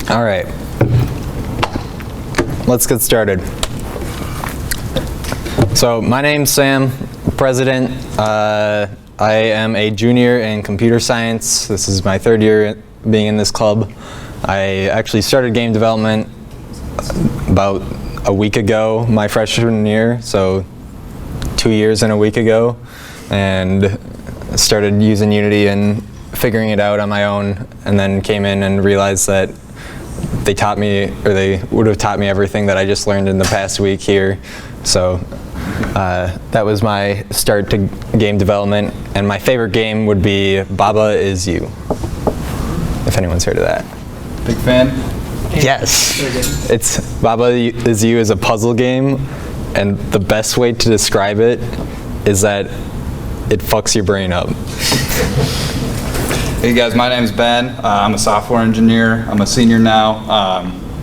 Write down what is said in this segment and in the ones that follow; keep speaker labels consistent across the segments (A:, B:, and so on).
A: All right, let's get started. So my name's Sam, president. I am a junior in computer science. This is my third year being in this club. I actually started game development about a week ago, my freshman year, so 2 years and a week ago, and started using Unity and figuring it out on my own, and then came in and realized that they taught me, or they would have taught me everything that I just learned in the past week here. So that was my start to game development, and my favorite game would be Baba Is You, if anyone's heard of that.
B: Big fan?
A: Yes. It's Baba Is You is a puzzle game, and the best way to describe it is that it fucks your brain up.
B: Hey guys, my name's Ben. I'm a software engineer. I'm a senior now.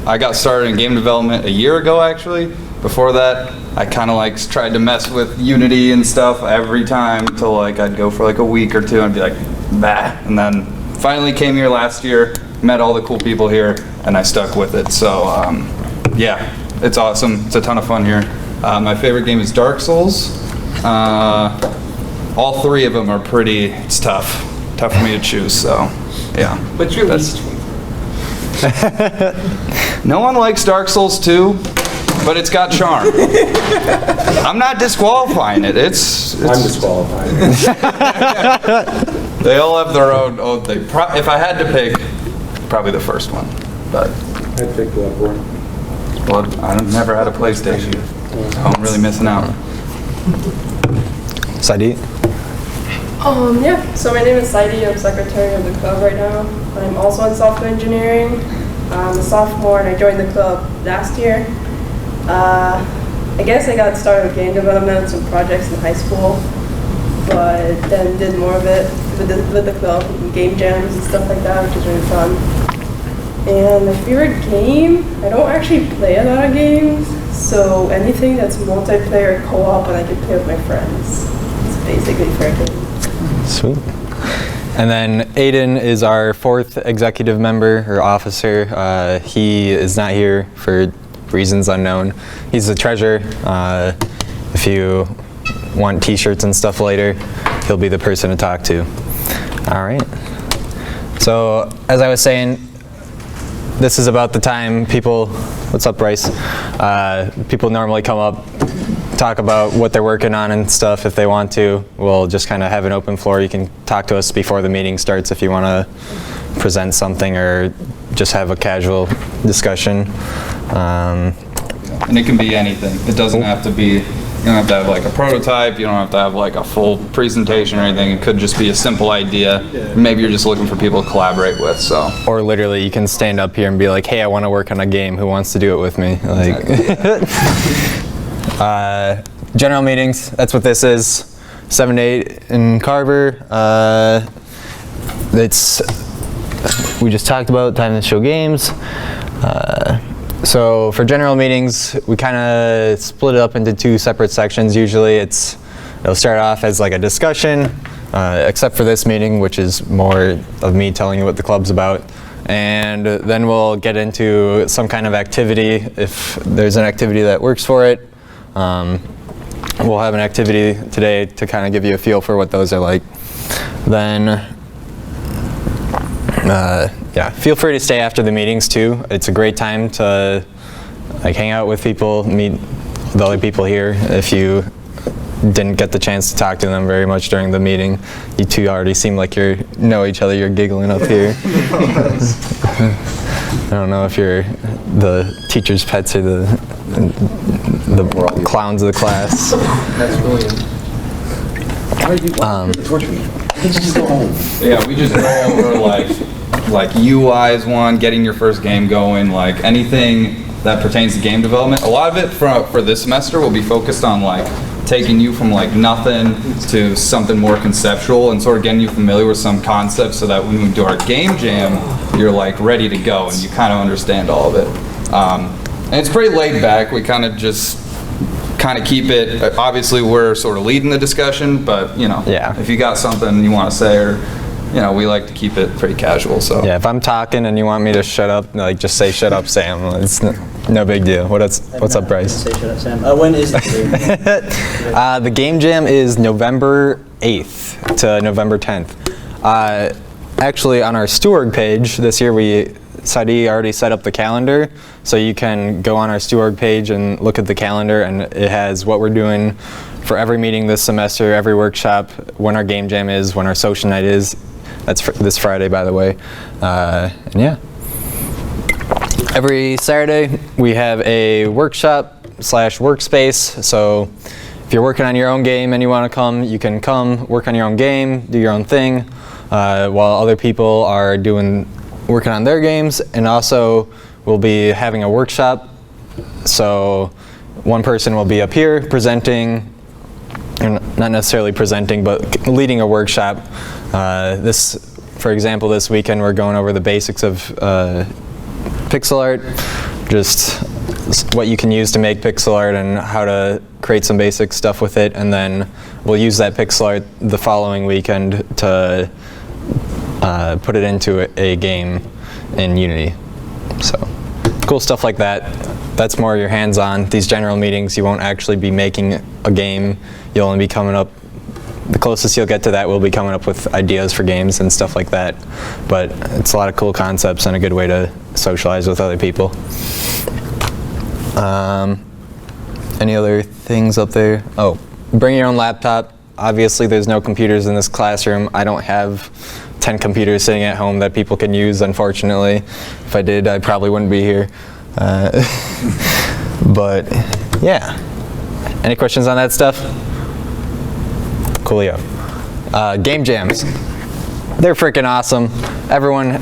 B: I got started in game development a year ago, actually. Before that, I kind of like tried to mess with Unity and stuff every time until like I'd go for like a week or two and be like, bah. And then finally came here last year, met all the cool people here, and I stuck with it. So yeah, it's awesome. It's a ton of fun here. My favorite game is Dark Souls. All three of them are it's tough for me to choose, so yeah.
C: What's your least?
B: No one likes Dark Souls 2, but it's got charm. I'm not disqualifying it. It's
C: I'm disqualifying it.
B: They all have their own thing. If I had to pick, probably the first one, but
C: I'd pick Bloodborne.
B: I've never had a PlayStation, so I'm really missing out.
A: Saidi?
D: Yeah, so my name is Saidi. I'm secretary of the club right now. I'm also in software engineering. I'm a sophomore and I joined the club last year. I guess I got started with game development, some projects in high school, but then did more of it with the club, game jams and stuff like that, which is really fun. And my favorite game, I don't actually play a lot of games, so anything that's multiplayer co-op and I can play with my friends. It's basically fair game.
A: Sweet. And then Aiden is our fourth executive member or officer. He is not here for reasons unknown. He's the treasurer. If you want t-shirts and stuff later, he'll be the person to talk to. All right. So as I was saying, this is about the time people, what's up Bryce? People normally come up, talk about what they're working on and stuff if they want to. We'll just kind of have an open floor. You can talk to us before the meeting starts if you want to present something or just have a casual discussion.
B: And it can be anything. It doesn't have to be, you don't have to have like a prototype, you don't have to have like a full presentation or anything. It could just be a simple idea. Maybe you're just looking for people to collaborate with, so.
A: Or literally you can stand up here and be like, hey, I want to work on a game. Who wants to do it with me? Like. General meetings, that's what this is. 7 to 8 in Carver. We just talked about time to show games. So for general meetings, we kind of split it up into two separate sections. Usually it'll start off as like a discussion, except for this meeting, which is more of me telling you what the club's about. And then we'll get into some kind of activity if there's an activity that works for it. We'll have an activity today to kind of give you a feel for what those are like. Then, yeah, feel free to stay after the meetings too. It's a great time to like hang out with people, meet the other people here. If you didn't get the chance to talk to them very much during the meeting, you two already seem like you know each other. You're giggling up here. I don't know if you're the teacher's pets or the clowns of the class.
C: That's brilliant. Why did you torture me? Just go home.
B: Yeah, we just go over like UIs one, getting your first game going, like anything that pertains to game development. A lot of it for this semester will be focused on like taking you from like nothing to something more conceptual and sort of getting you familiar with some concepts so that when we do our game jam, you're like ready to go and you kind of understand all of it. And it's pretty laid back. We kind of keep it, obviously we're sort of leading the discussion, but you know,
A: yeah.
B: If you got something you want to say or you know, we like to keep it pretty casual, so.
A: Yeah, if I'm talking and you want me to shut up, like just say shut up, Sam. It's no big deal. What's up, Bryce?
E: Say shut up, Sam. When is the game?
A: The game jam is November 8th to November 10th. Actually, on our Steward page this year, Saidi already set up the calendar, so you can go on our Steward page and look at the calendar, and it has what we're doing for every meeting this semester, every workshop, when our game jam is, when our social night is. That's this Friday, by the way. And yeah. Every Saturday, we have a workshop/workspace, so if you're working on your own game and you want to come, you can come, work on your own game, do your own thing, while other people are working on their games. And also, we'll be having a workshop, so one person will be up here presenting, or not necessarily presenting, but leading a workshop. For example, this weekend we're going over the basics of pixel art, just what you can use to make pixel art and how to create some basic stuff with it, and then we'll use that pixel art the following weekend to put it into a game in Unity. So cool stuff like that. That's more your hands-on. These general meetings, you won't actually be making a game. You'll only be coming up, the closest you'll get to that will be coming up with ideas for games and stuff like that. But it's a lot of cool concepts and a good way to socialize with other people. Any other things up there? Oh, bring your own laptop. Obviously, there's no computers in this classroom. I don't have 10 computers sitting at home that people can use, unfortunately. If I did, I probably wouldn't be here. But yeah. Any questions on that stuff? Coolio. Game jams. They're freaking awesome. Everyone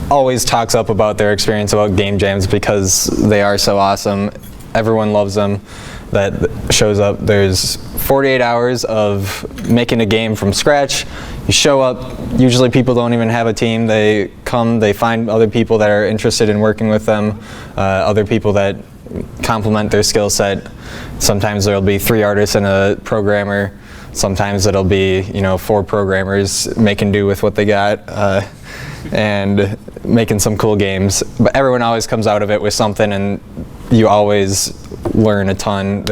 A: always talks up about their experience about game jams because they are so awesome. Everyone loves them. That shows up. There's 48 hours of making a game from scratch. You show up. Usually people don't even have a team. They come, they find other people that are interested in working with them, other people that complement their skill set. Sometimes there'll be 3 artists and a programmer. Sometimes it'll be 4 programmers making do with what they got and making some cool games. But everyone always comes out of it with something, and you always learn a ton.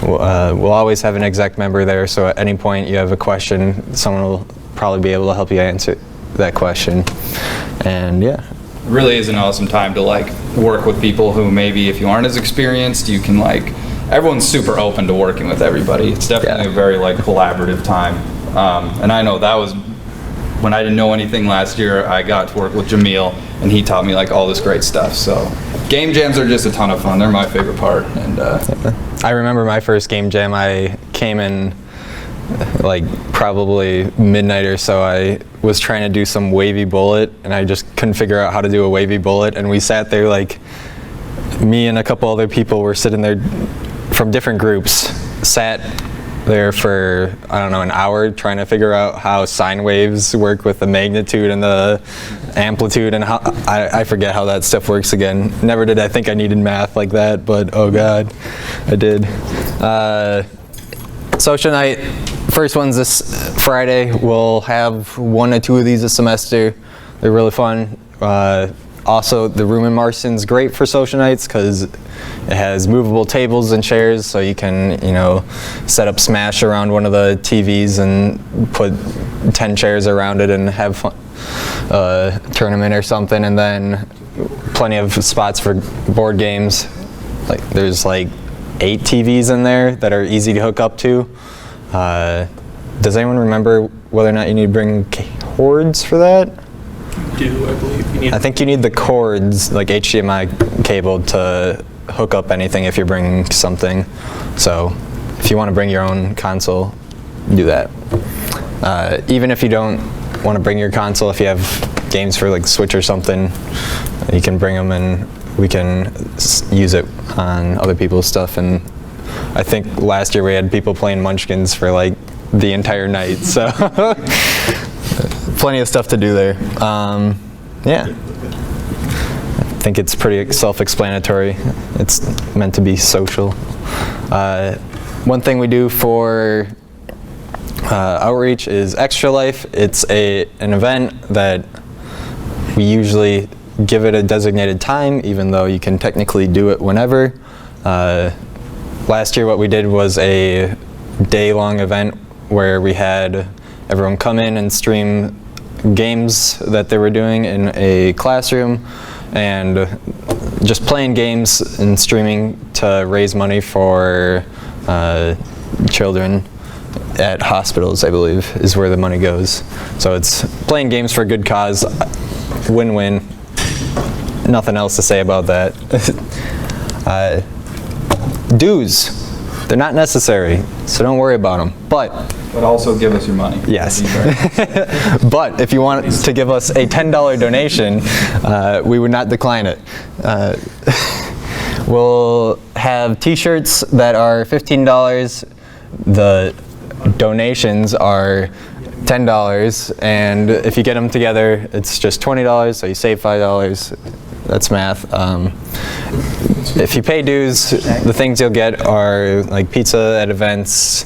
A: We'll always have an exec member there, so at any point you have a question, someone will probably be able to help you answer that question. And yeah.
B: Really is an awesome time to work with people who maybe if you aren't as experienced, you can everyone's super open to working with everybody. It's definitely a very collaborative time. And I know that was when I didn't know anything last year. I got to work with Jamil, and he taught me all this great stuff. So game jams are just a ton of fun. They're my favorite part. And
A: I remember my first game jam. I came in probably midnight or so. I was trying to do some wavy bullet, and I just couldn't figure out how to do a wavy bullet. And we sat there me and a couple other people were sitting there from different groups, sat there for, I don't know, an hour trying to figure out how sine waves work with the magnitude and the amplitude, and how, I forget how that stuff works again. Never did I think I needed math like that, but oh god, I did. Social night, first one's this Friday. We'll have 1 or 2 of these a semester. They're really fun. Also, the room in Marston's great for social nights because it has movable tables and chairs, so you can, set up Smash around one of the TVs and put 10 chairs around it and have fun, tournament or something. And then plenty of spots for board games. There's 8 TVs in there that are easy to hook up to. Does anyone remember whether or not you need to bring cords for that?
E: I believe.
A: I think you need the cords, HDMI cable, to hook up anything if you're bringing something. So if you want to bring your own console, do that. Even if you don't want to bring your console, if you have games for Switch or something, you can bring them and we can use it on other people's stuff. And I think last year we had people playing Munchkins for the entire night, so plenty of stuff to do there. Yeah, I think it's pretty self-explanatory. It's meant to be social. One thing we do for Outreach is Extra Life. It's an event that we usually give it a designated time, even though you can technically do it whenever. Last year what we did was a day-long event where we had everyone come in and stream games that they were doing in a classroom, and just playing games and streaming to raise money for children at hospitals, I believe, is where the money goes. So it's playing games for a good cause, win-win. Nothing else to say about that. Dues, they're not necessary, so don't worry about them. But
B: also give us your money.
A: yes. But if you want to give us a $10 donation, we would not decline it. We'll have t-shirts that are $15. The donations are $10, and if you get them together, it's just $20, so you save $5. That's math. If you pay dues, the things you'll get are like pizza at events,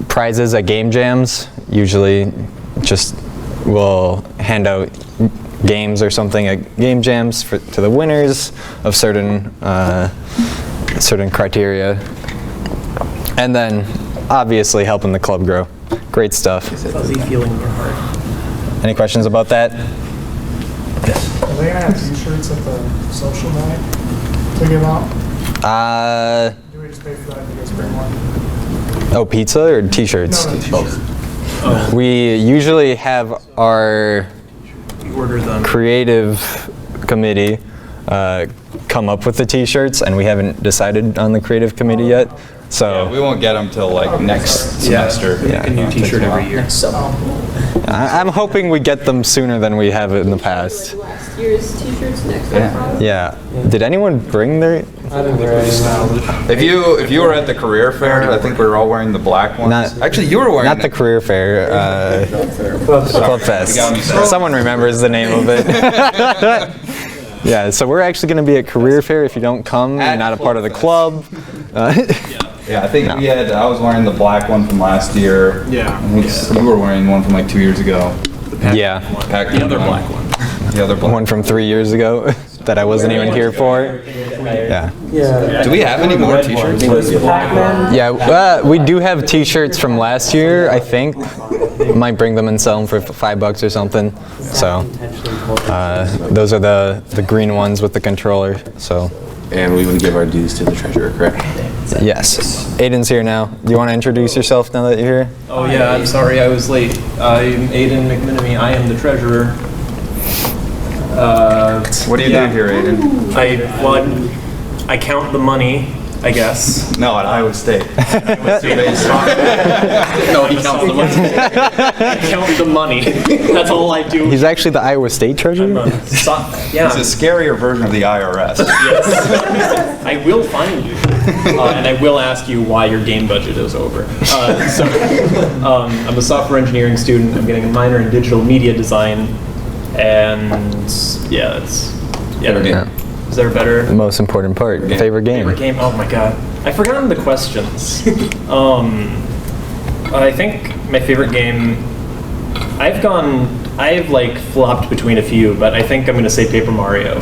A: prizes at game jams. Usually just we'll hand out games or something at game jams to the winners of certain criteria. And then obviously helping the club grow. Great stuff.
E: Fuzzy feeling in your heart.
A: Any questions about that?
F: Are they gonna have t-shirts at the social night to give out? Do we just pay for that if you guys bring one?
A: Oh, pizza or t-shirts?
F: No, t-shirts.
A: We usually have our
E: Order them.
A: creative committee come up with the t-shirts, and we haven't decided on the creative committee yet. So
B: We won't get them till like next semester.
E: Make a new t-shirt every year.
A: I'm hoping we get them sooner than we have in the past.
D: Like last year's t-shirts next year. probably.
A: Yeah. Did anyone bring their?
B: If you were at the career fair, I think we were all wearing the black ones.
A: Not-
B: Actually, you were wearing
A: Not the career fair. Club Fest.
B: got me started.
A: Someone remembers the name of it. Yeah. So we're actually going to be at career fair. If you don't come, you're not a part of the club.
B: Yeah, I think I was wearing the black one from last year.
E: Yeah.
B: I think you were wearing one from like 2 years ago.
A: Yeah.
B: The
E: other black one.
B: The other black
A: One from 3 years ago that I wasn't even here for. Yeah.
B: Do we have any more t-shirts?
A: Yeah, we do have t-shirts from last year, I think. Might bring them and sell them for $5 or something. So those are the green ones with the controller. So
C: And we would give our dues to the treasurer, correct?
A: yes. Aiden's here now. Do you want to introduce yourself now that you're here?
E: Oh yeah, I'm sorry I was late. I'm Aiden McMinamy. I am the treasurer.
B: What do you do here, Aiden?
E: I count the money, I guess.
B: No, at Iowa State.
E: No, he counts the money. I count the money. That's all I do.
A: He's actually the Iowa State treasurer?
E: Yeah.
B: It's a scarier version of the IRS.
E: Yes. I will find you, and I will ask you why your game budget is over. I'm a software engineering student. I'm getting a minor in digital media design, and yeah,
A: Yeah.
E: Is there a better?
A: The most important part. Favorite game?
E: Favorite game? Oh my god. I've forgotten the questions. I think my favorite game, I've like flopped between a few, but I think I'm gonna say Paper Mario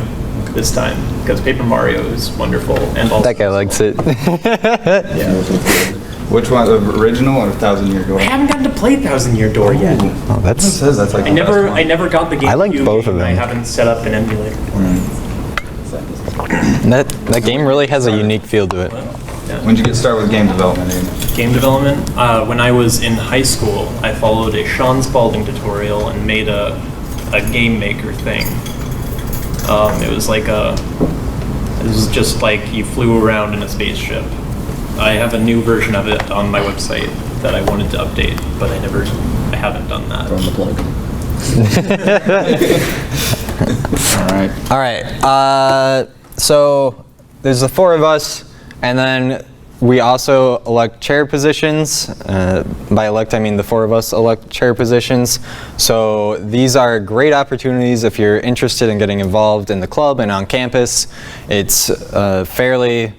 E: this time, because Paper Mario is wonderful and also.
A: That guy likes it.
E: Yeah.
B: Which one, the original or 1,000 Year Door?
E: I haven't gotten to play 1,000 Year Door yet.
A: Oh,
B: It
A: that's
B: says that's like
E: I never got the game.
A: I liked both of them.
E: I haven't set up an emulator.
A: that game really has a unique feel to it.
B: When did you get started with game development, Aiden?
E: Game development. When I was in high school, I followed a Sean Spalding tutorial and made a game maker thing. It was just like you flew around in a spaceship. I have a new version of it on my website that I wanted to update, but I haven't done that.
C: On the plug.
B: All right.
A: All right. So there's the four of us, and then we also elect chair positions. By elect, I mean the four of us elect chair positions. So these are great opportunities if you're interested in getting involved in the club and on campus. It's fairly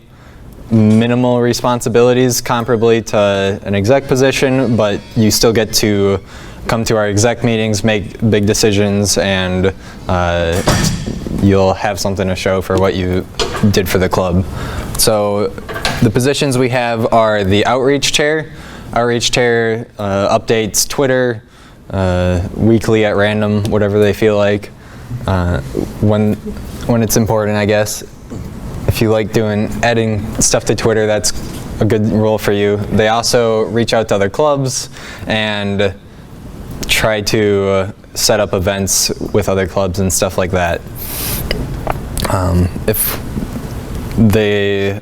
A: minimal responsibilities comparably to an exec position, but you still get to come to our exec meetings, make big decisions, and you'll have something to show for what you did for the club. So the positions we have are the outreach chair. Outreach chair updates Twitter weekly at random, whatever they feel like, when it's important, I guess. If you like adding stuff to Twitter, that's a good role for you. They also reach out to other clubs and try to set up events with other clubs and stuff like that. If they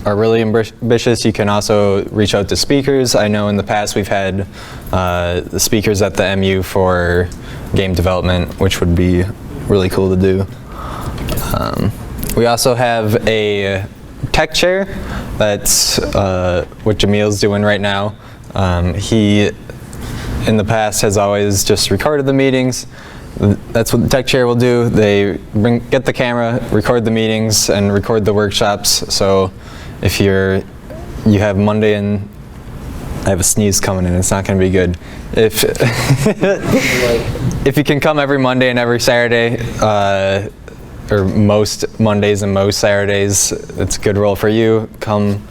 A: are really ambitious, you can also reach out to speakers. I know in the past we've had the speakers at the MU for game development, which would be really cool to do. We also have a tech chair. That's what Jamil's doing right now. He, in the past, has always just recorded the meetings. That's what the tech chair will do. They get the camera, record the meetings, and record the workshops. So if you have Monday and I have a sneeze coming in, it's not going to be good. If you can come every Monday and every Saturday, or most Mondays and most Saturdays, it's a good role for you. Come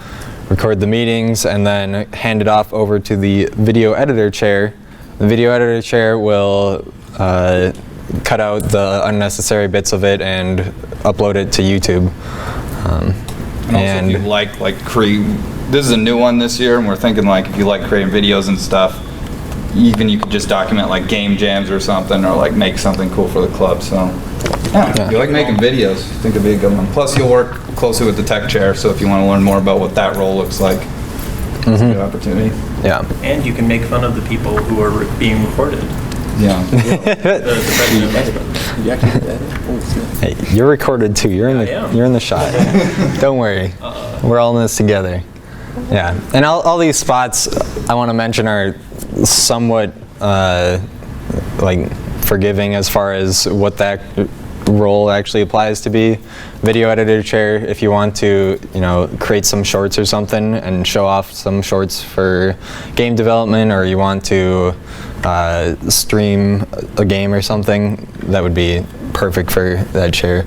A: record the meetings and then hand it off over to the video editor chair. The video editor chair will cut out the unnecessary bits of it and upload it to YouTube.
B: And also if you like create, this is a new one this year, and we're thinking like if you like creating videos and stuff, even you could just document like game jams or something, or like make something cool for the club. So yeah, if you like making videos, I think it'd be a good one. Plus you'll work closely with the tech chair, so if you want to learn more about what that role looks like, it's a good opportunity.
A: Yeah.
E: And you can make fun of the people who are being recorded.
B: Yeah.
A: Hey, you're recorded too. You're in the shot. Don't worry. We're all in this together. Yeah. And all these spots I want to mention are somewhat like forgiving as far as what that role actually applies to be. Video editor chair, if you want to, create some shorts or something and show off some shorts for game development, or you want to stream a game or something, that would be perfect for that chair.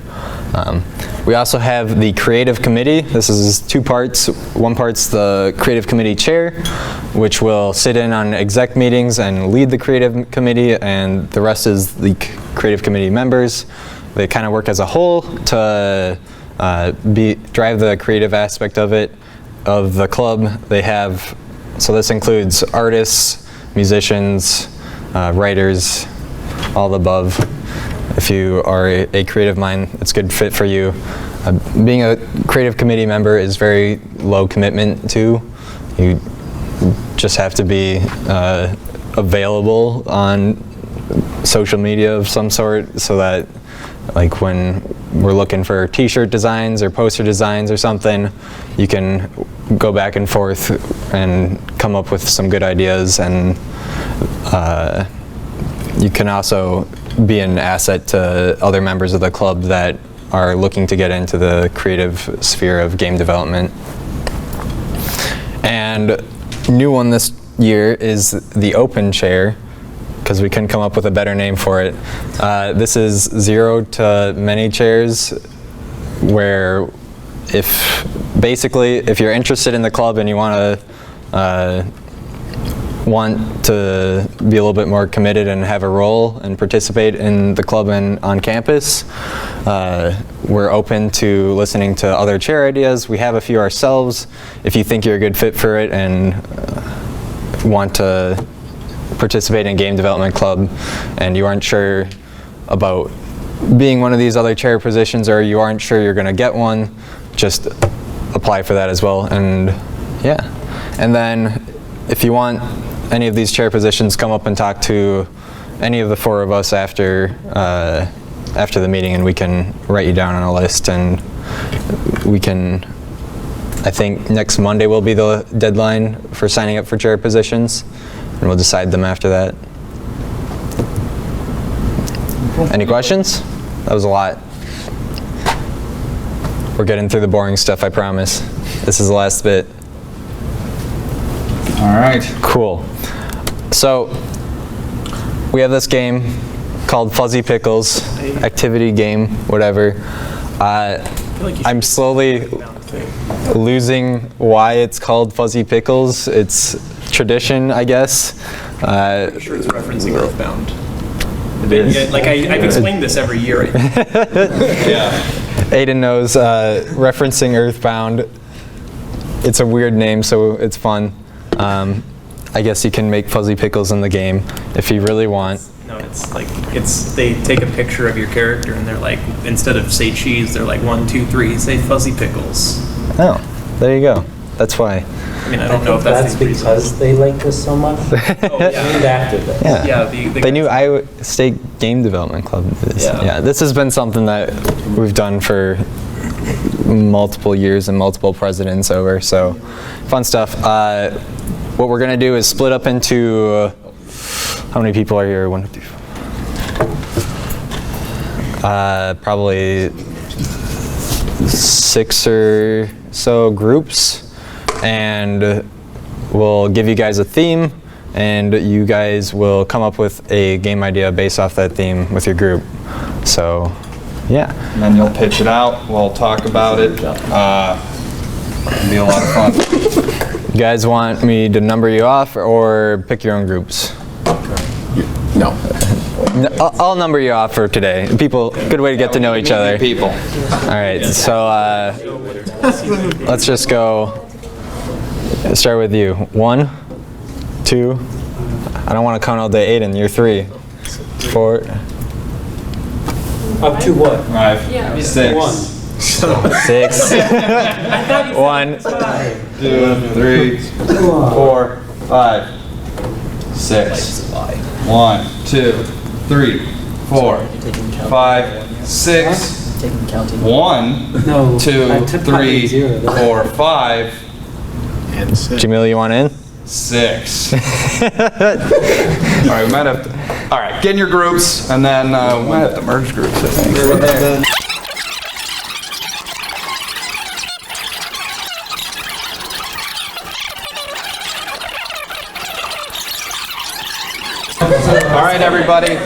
A: We also have the creative committee. This is two parts. One part's the creative committee chair, which will sit in on exec meetings and lead the creative committee, and the rest is the creative committee members. They kind of work as a whole to drive the creative aspect of the club. They have, so this includes artists, musicians, writers, all the above. If you are a creative mind, it's a good fit for you. Being a creative committee member is very low commitment too. You just have to be available on social media of some sort, so that like when we're looking for t-shirt designs or poster designs or something, you can go back and forth and come up with some good ideas, and you can also be an asset to other members of the club that are looking to get into the creative sphere of game development. And new one this year is the open chair, because we couldn't come up with a better name for it. This is 0 to many chairs, where if you're interested in the club and you want to be a little bit more committed and have a role and participate in the club and on campus, we're open to listening to other chair ideas. We have a few ourselves. If you think you're a good fit for it and want to participate in game development club and you aren't sure about being one of these other chair positions, or you aren't sure you're going to get one, just apply for that as well. And yeah, and then if you want any of these chair positions, come up and talk to any of the four of us after the meeting, and we can write you down on a list, and we can, I think next Monday will be the deadline for signing up for chair positions, and we'll decide them after that. Any questions? That was a lot. We're getting through the boring stuff, I promise. This is the last bit.
B: All right.
A: Cool. So we have this game called Fuzzy Pickles, activity game, whatever. I'm slowly losing why it's called Fuzzy Pickles. It's tradition, I guess.
E: I'm sure it's referencing Earthbound. Yeah, like I've explained this every year.
B: Yeah.
A: Aiden knows, referencing Earthbound. It's a weird name, so it's fun. I guess you can make Fuzzy Pickles in the game if you really want.
E: No, they take a picture of your character and they're like, instead of say cheese, they're like 1, 2, 3, say Fuzzy Pickles.
A: Oh, there you go. That's why.
E: I mean, I don't know if that's the reason.
G: because they like this so much.
E: Oh, yeah.
G: Named after this.
A: Yeah.
E: Yeah, the
A: They knew Iowa State Game Development Club.
E: Yeah.
A: This has been something that we've done for multiple years and multiple presidents over, so fun stuff. What we're gonna do is split up into, how many people are here? 1, 2, 3, 4. Probably 6 or so groups, and we'll give you guys a theme, and you guys will come up with a game idea based off that theme with your group. So, yeah.
B: And then you'll pitch it out. We'll talk about it. It'll be a lot of fun.
A: You guys want me to number you off or pick your own groups?
C: No.
A: I'll number you off for today. People, good way to get to know each other.
B: People.
A: All right, so let's just go. Start with you. 1, 2. I don't want to count all day. Aiden, you're 3, 4.
G: Up to what?
B: 5, 6.
A: 6. 1.
B: 2, 3, 4, 5, 6. 1, 2, 3, 4, 5, 6. 1,
G: No.
B: 2, 3, 4, 5,
A: Jamil, you want in?
B: 6. All right, we might have to. All right, get in your groups, and then we might have to merge groups, I think. All right, everybody.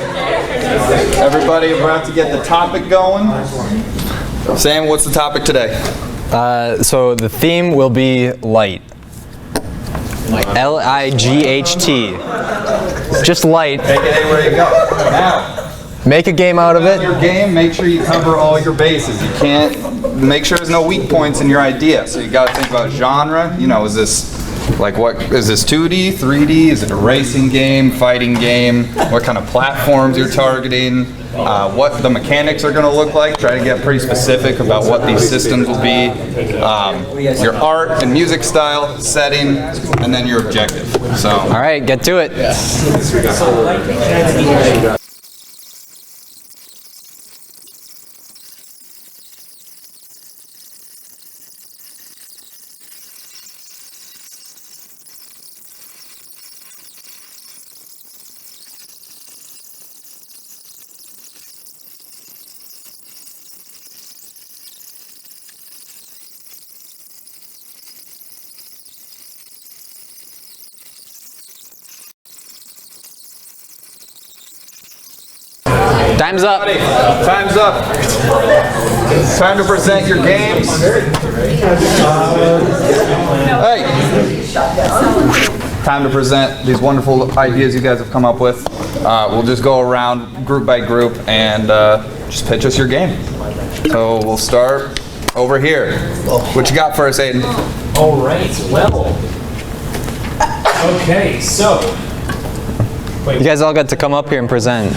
B: Everybody about to get the topic going. Sam, what's the topic today?
A: So the theme will be light. L-I-G-H-T. Just light.
B: Take it anywhere you go. Now,
A: Make a game out of it.
B: your game, make sure you cover all your bases. You can't, make sure there's no weak points in your idea. So you got to think about genre. You know, is this like what is this 2D, 3D? Is it a racing game, fighting game? What kind of platforms you're targeting? What the mechanics are going to look like. Try to get pretty specific about what these systems will be. Your art and music style, setting, and then your objective. So.
A: All right, get to it. Time's up.
B: Time's up. Time to present your games. Hey. Time to present these wonderful ideas you guys have come up with. We'll just go around group by group and just pitch us your game. So we'll start over here. What you got for us, Aiden?
G: All right, well. Okay, so.
A: You guys all got to come up here and present.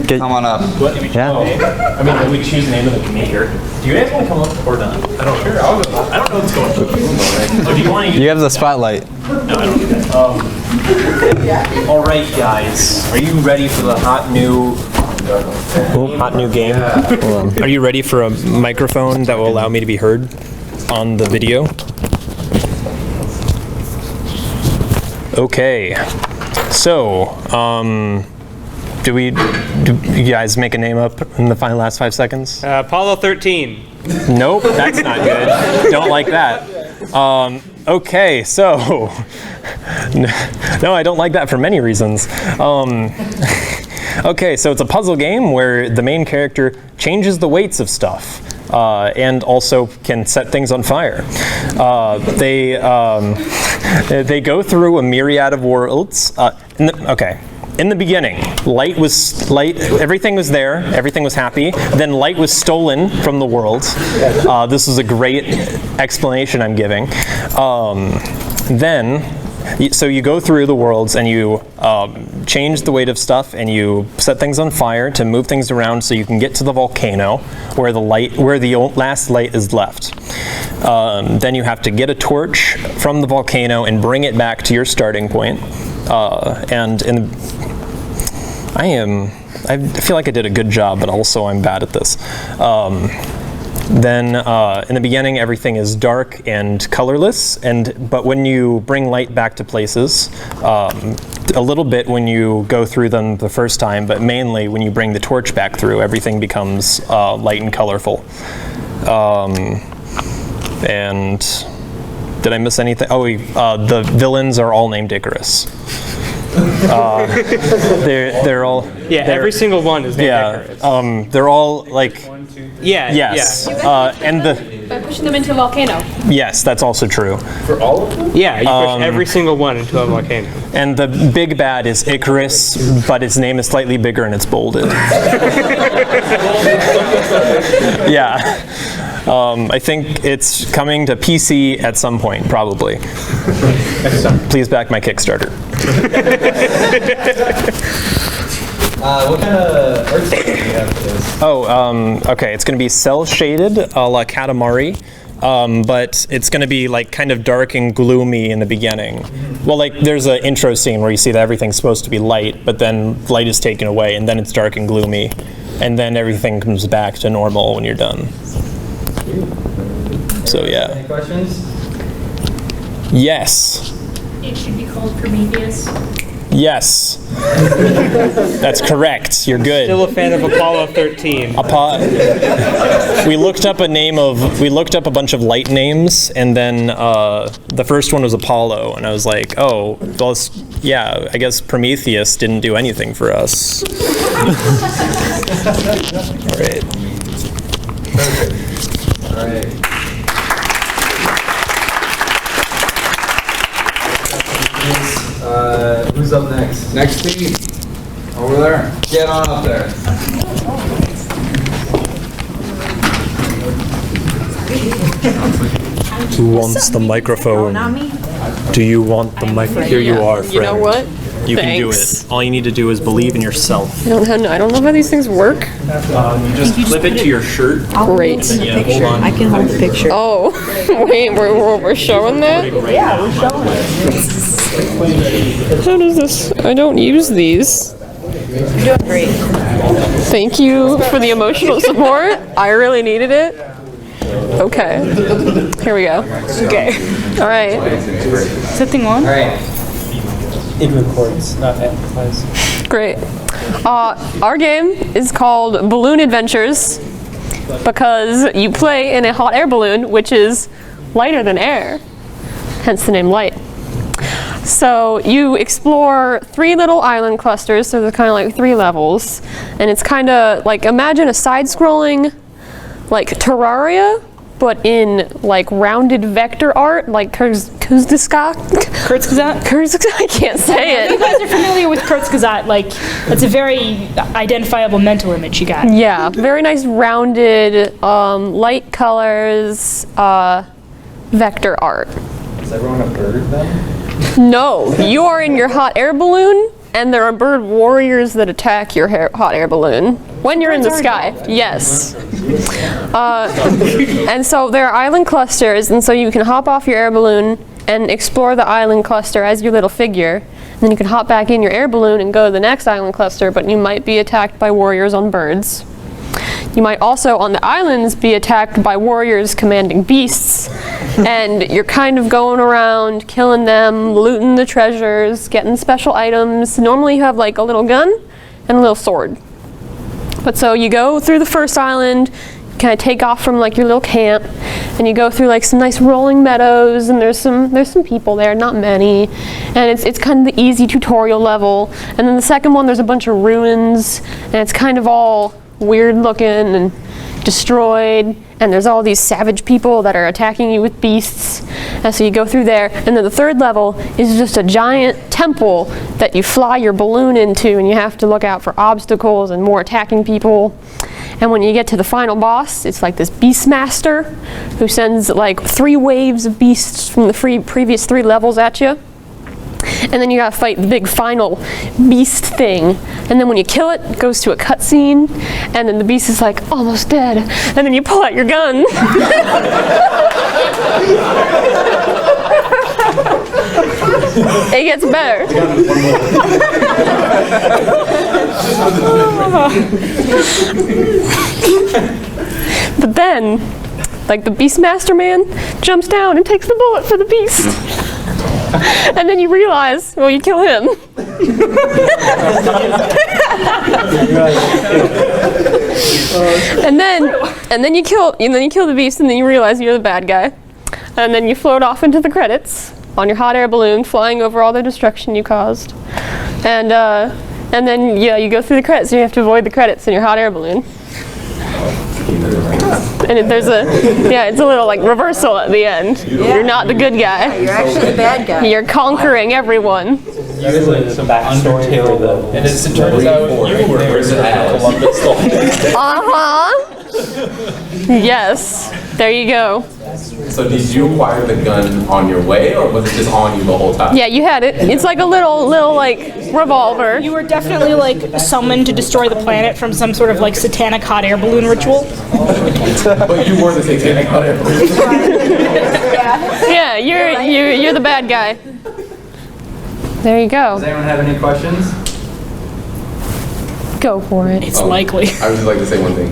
B: Come on up.
A: Yeah.
E: I mean, we choose the name of the maker. Do you guys want to come up or not? I don't care. I don't know what's going on. Oh, do you want to?
A: You have the spotlight.
E: No, I don't do that. All right, guys. Are you ready for the hot new game? Are you ready for a microphone that will allow me to be heard on the video? Okay. So, do you guys make a name up in the last 5 seconds?
H: Apollo 13.
E: Nope, that's not good. Don't like that. Okay, so no, I don't like that for many reasons. Okay, so it's a puzzle game where the main character changes the weights of stuff. And also can set things on fire. They go through a myriad of worlds. In the beginning, everything was there, everything was happy. Then light was stolen from the world. This is a great explanation I'm giving. So you go through the worlds and you change the weight of stuff and you set things on fire to move things around so you can get to the volcano where the last light is left. Then you have to get a torch from the volcano and bring it back to your starting point. I feel like I did a good job, but also I'm bad at this. Then in the beginning, everything is dark and colorless, but when you bring light back to places, a little bit when you go through them the first time, but mainly when you bring the torch back through, everything becomes light and colorful. And did I miss anything? Oh, the villains are all named Icarus. They're all
H: every single one is named Icarus.
E: They're all like yes. And
I: by pushing them into a volcano.
E: Yes, that's also true.
C: For all of them?
H: Yeah, you push every single one into a volcano.
E: And the big bad is Icarus, but his name is slightly bigger and it's bolded. Yeah. I think it's coming to PC at some point, probably. Please back my Kickstarter.
A: What kind of art style do you have for this?
E: Okay, it's going to be cel-shaded a la Katamari, but it's going to be like kind of dark and gloomy in the beginning. Well, like there's an intro scene where you see that everything's supposed to be light, but then light is taken away, and then it's dark and gloomy, and then everything comes back to normal when you're done. So yeah.
A: Any questions?
E: Yes.
I: It should be called Prometheus.
E: Yes. That's correct. You're good.
H: Still a fan of Apollo 13.
E: We looked up a bunch of light names, and then the first one was Apollo, and I was like, oh, well, yeah, I guess Prometheus didn't do anything for us. All right.
A: All right. Who's up next?
B: Next team. Over there. Get on up there.
E: Who wants the microphone? Do you want the microphone? Here you are, friend.
D: You know what?
E: You
D: Thanks.
E: can do it. All you need to do is believe in yourself.
D: I don't know how these things work.
E: You just clip it to your shirt.
D: Great.
E: Yeah, hold on.
J: I can hold the picture.
D: Oh, wait, we're showing that?
J: Yeah, we're showing it.
D: How does this? I don't use these.
J: You're doing great.
D: Thank you for the emotional support. I really needed it. Okay. Here we go.
J: Okay.
D: All right.
J: Is that thing on?
A: All right.
G: It records, not amplifies.
D: Great. Our game is called Balloon Adventures because you play in a hot air balloon, which is lighter than air, hence the name light. So you explore 3 little island clusters, so they're kind of like 3 levels, and it's kind of like, imagine a side-scrolling like Terraria, but in like rounded vector art, like Kurzgesagt? I can't say
I: You
D: it.
I: guys are familiar with Kurzgesagt, like, it's a very identifiable mental image you got.
D: Yeah, very nice rounded, light colors, vector art.
A: Is everyone a bird then?
D: No, you are in your hot air balloon, and there are bird warriors that attack your hot air balloon when you're in the sky. Yes. And so there are island clusters, and so you can hop off your air balloon and explore the island cluster as your little figure. And then you can hop back in your air balloon and go to the next island cluster, but you might be attacked by warriors on birds. You might also, on the islands, be attacked by warriors commanding beasts, and you're kind of going around killing them, looting the treasures, getting special items. Normally you have like a little gun and a little sword. But so you go through the first island,
K: kind of take off from like your little camp, and you go through like some nice rolling meadows, and there's some people there, not many, and it's kind of the easy tutorial level. And then the second one, there's a bunch of ruins, and it's kind of all weird looking and destroyed, and there's all these savage people that are attacking you with beasts, and so you go through there. And then the third level is just a giant temple that you fly your balloon into, and you have to look out for obstacles and more attacking people. And when you get to the final boss, it's like this Beastmaster who sends like 3 waves of beasts from the previous 3 levels at you. And then you gotta fight the big final beast thing. And then when you kill it, it goes to a cutscene, and then the beast is like almost dead. And then you pull out your gun. It gets better. But then, like the Beastmaster man jumps down and takes the bullet for the beast. And then you realize, well, you kill him. and then you kill the beast, and then you realize you're the bad guy. And then you float off into the credits on your hot air balloon, flying over all the destruction you caused. And then you go through the credits, and you have to avoid the credits in your hot air balloon. And it's a little like reversal at the end.
J: Yeah.
K: You're not the good guy.
J: You're actually the bad guy.
K: You're conquering everyone.
G: Some backstory level.
C: And it turns out you were Columbus the
K: Yes. There you go.
L: So did you acquire the gun on your way, or was it just on you the whole time?
K: Yeah, you had it. It's like a little like revolver.
I: You were definitely like summoned to destroy the planet from some sort of like satanic hot air balloon ritual.
L: But you were the satanic hot air balloon.
K: Yeah, you're the bad guy. There you go.
C: Does anyone have any questions?
K: Go for it.
I: It's likely.
L: I would just like to say one thing.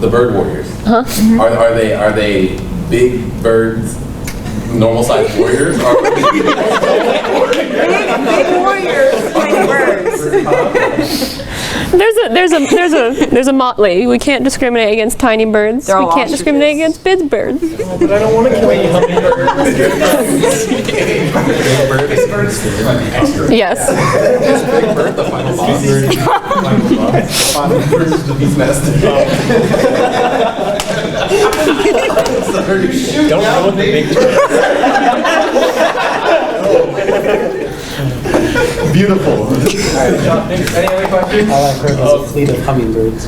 L: The bird warriors.
K: Huh?
L: Are they big birds, normal sized warriors? Or
J: Big warriors, tiny birds.
K: There's a motley. We can't discriminate against tiny birds. We
J: They're all
K: can't discriminate against big birds.
F: Oh, but I don't want to kill you.
K: Yes.
L: Big bird, the final boss. Final bird is the Beastmaster.
C: Don't know what the big
L: Beautiful.
C: Any other questions?
G: All I've heard was a fleet of hummingbirds.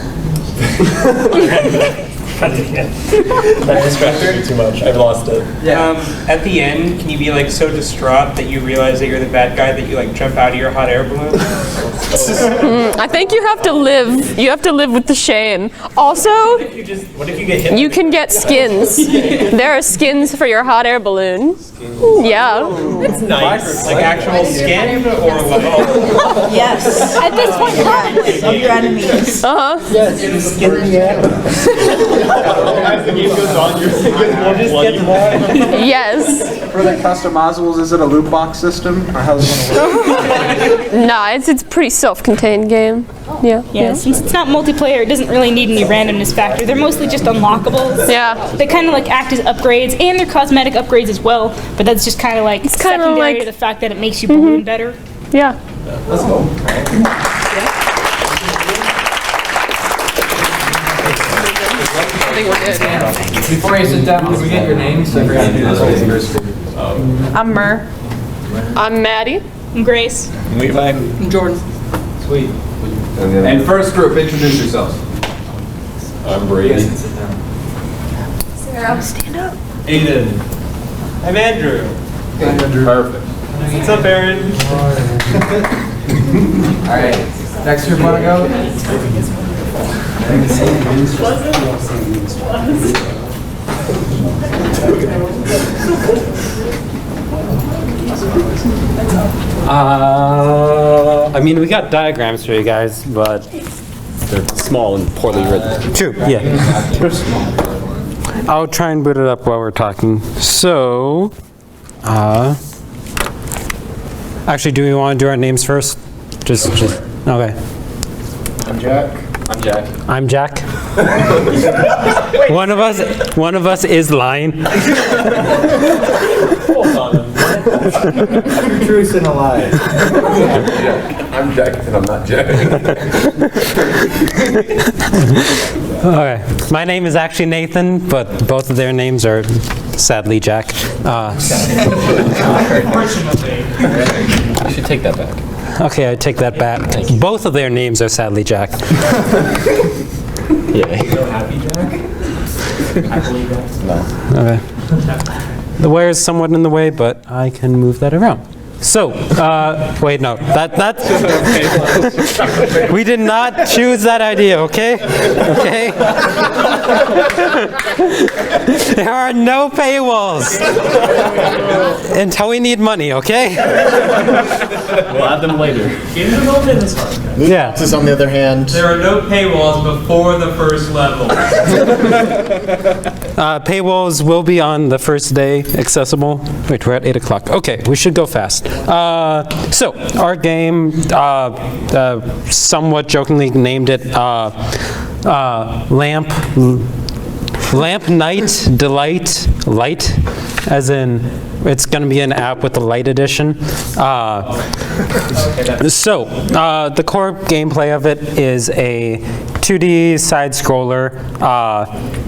C: That distracted too much. I've lost it.
H: At the end, can you be like so distraught that you realize that you're the bad guy that you like jump out of your hot air balloon?
K: I think you have to live. You have to live with the shame. Also,
H: What if you get hit?
K: you can get skins. There are skins for your hot air balloon. Yeah.
H: That's nice. Like actual skin or like
J: Yes.
I: At this point,
J: Probably of your enemies.
K: Uh-huh.
C: As the game goes on, you're just bloody.
K: Yes.
F: For the customizables, is it a loot box system, or how's it going to work?
K: Nah, it's a pretty self-contained game. Yeah.
I: yeah, since it's not multiplayer, it doesn't really need any randomness factor. They're mostly just unlockables.
K: Yeah.
I: They kind of like act as upgrades, and they're cosmetic upgrades as well. But that's just kind of like secondary
K: like-
I: to the fact that it makes you balloon better.
K: Yeah.
L: Let's go.
K: I think we're good. Yeah.
C: Before you sit down, can we get your names? I forgot to do this.
J: I'm Mur.
K: I'm Maddie.
I: And Grace.
C: Levi.
J: Jordan.
C: Sweet.
B: And first group, introduce yourselves.
L: I'm Brady.
J: Sarah. Stand up.
H: Aiden. I'm Andrew.
L: Perfect.
H: What's up, Aaron?
C: Alright. Next group wanna go?
G: I mean, we got diagrams for you guys, but they're small and poorly written. True, yeah. I'll try and boot it up while we're talking. So, actually, do we want to do our names first? Just okay.
F: I'm Jack.
L: I'm Jack.
G: I'm Jack. One of us is lying.
C: Truth and a lie.
L: I'm Jack, and I'm not Jack.
G: Okay. My name is actually Nathan, but both of their names are sadly Jack.
L: You should take that back.
G: Okay, I take that back. Both of their names are sadly Jack.
L: Yeah.
H: Happy Jack? Happily Jack?
L: No.
G: Okay. The wire is somewhat in the way, but I can move that around. So, wait, no, that's, we did not choose that idea, okay? Okay? There are no paywalls until we need money, okay?
L: We'll add them later.
H: Game development is hard.
G: Yeah.
C: This, on the other hand,
H: There are no paywalls before the first level.
G: Paywalls will be on the first day accessible. Wait, we're at 8 o'clock. Okay, we should go fast. So, our game, somewhat jokingly named it Lamp Night Delight Light, as in it's going to be an app with the light edition. The core gameplay of it is a 2D side scroller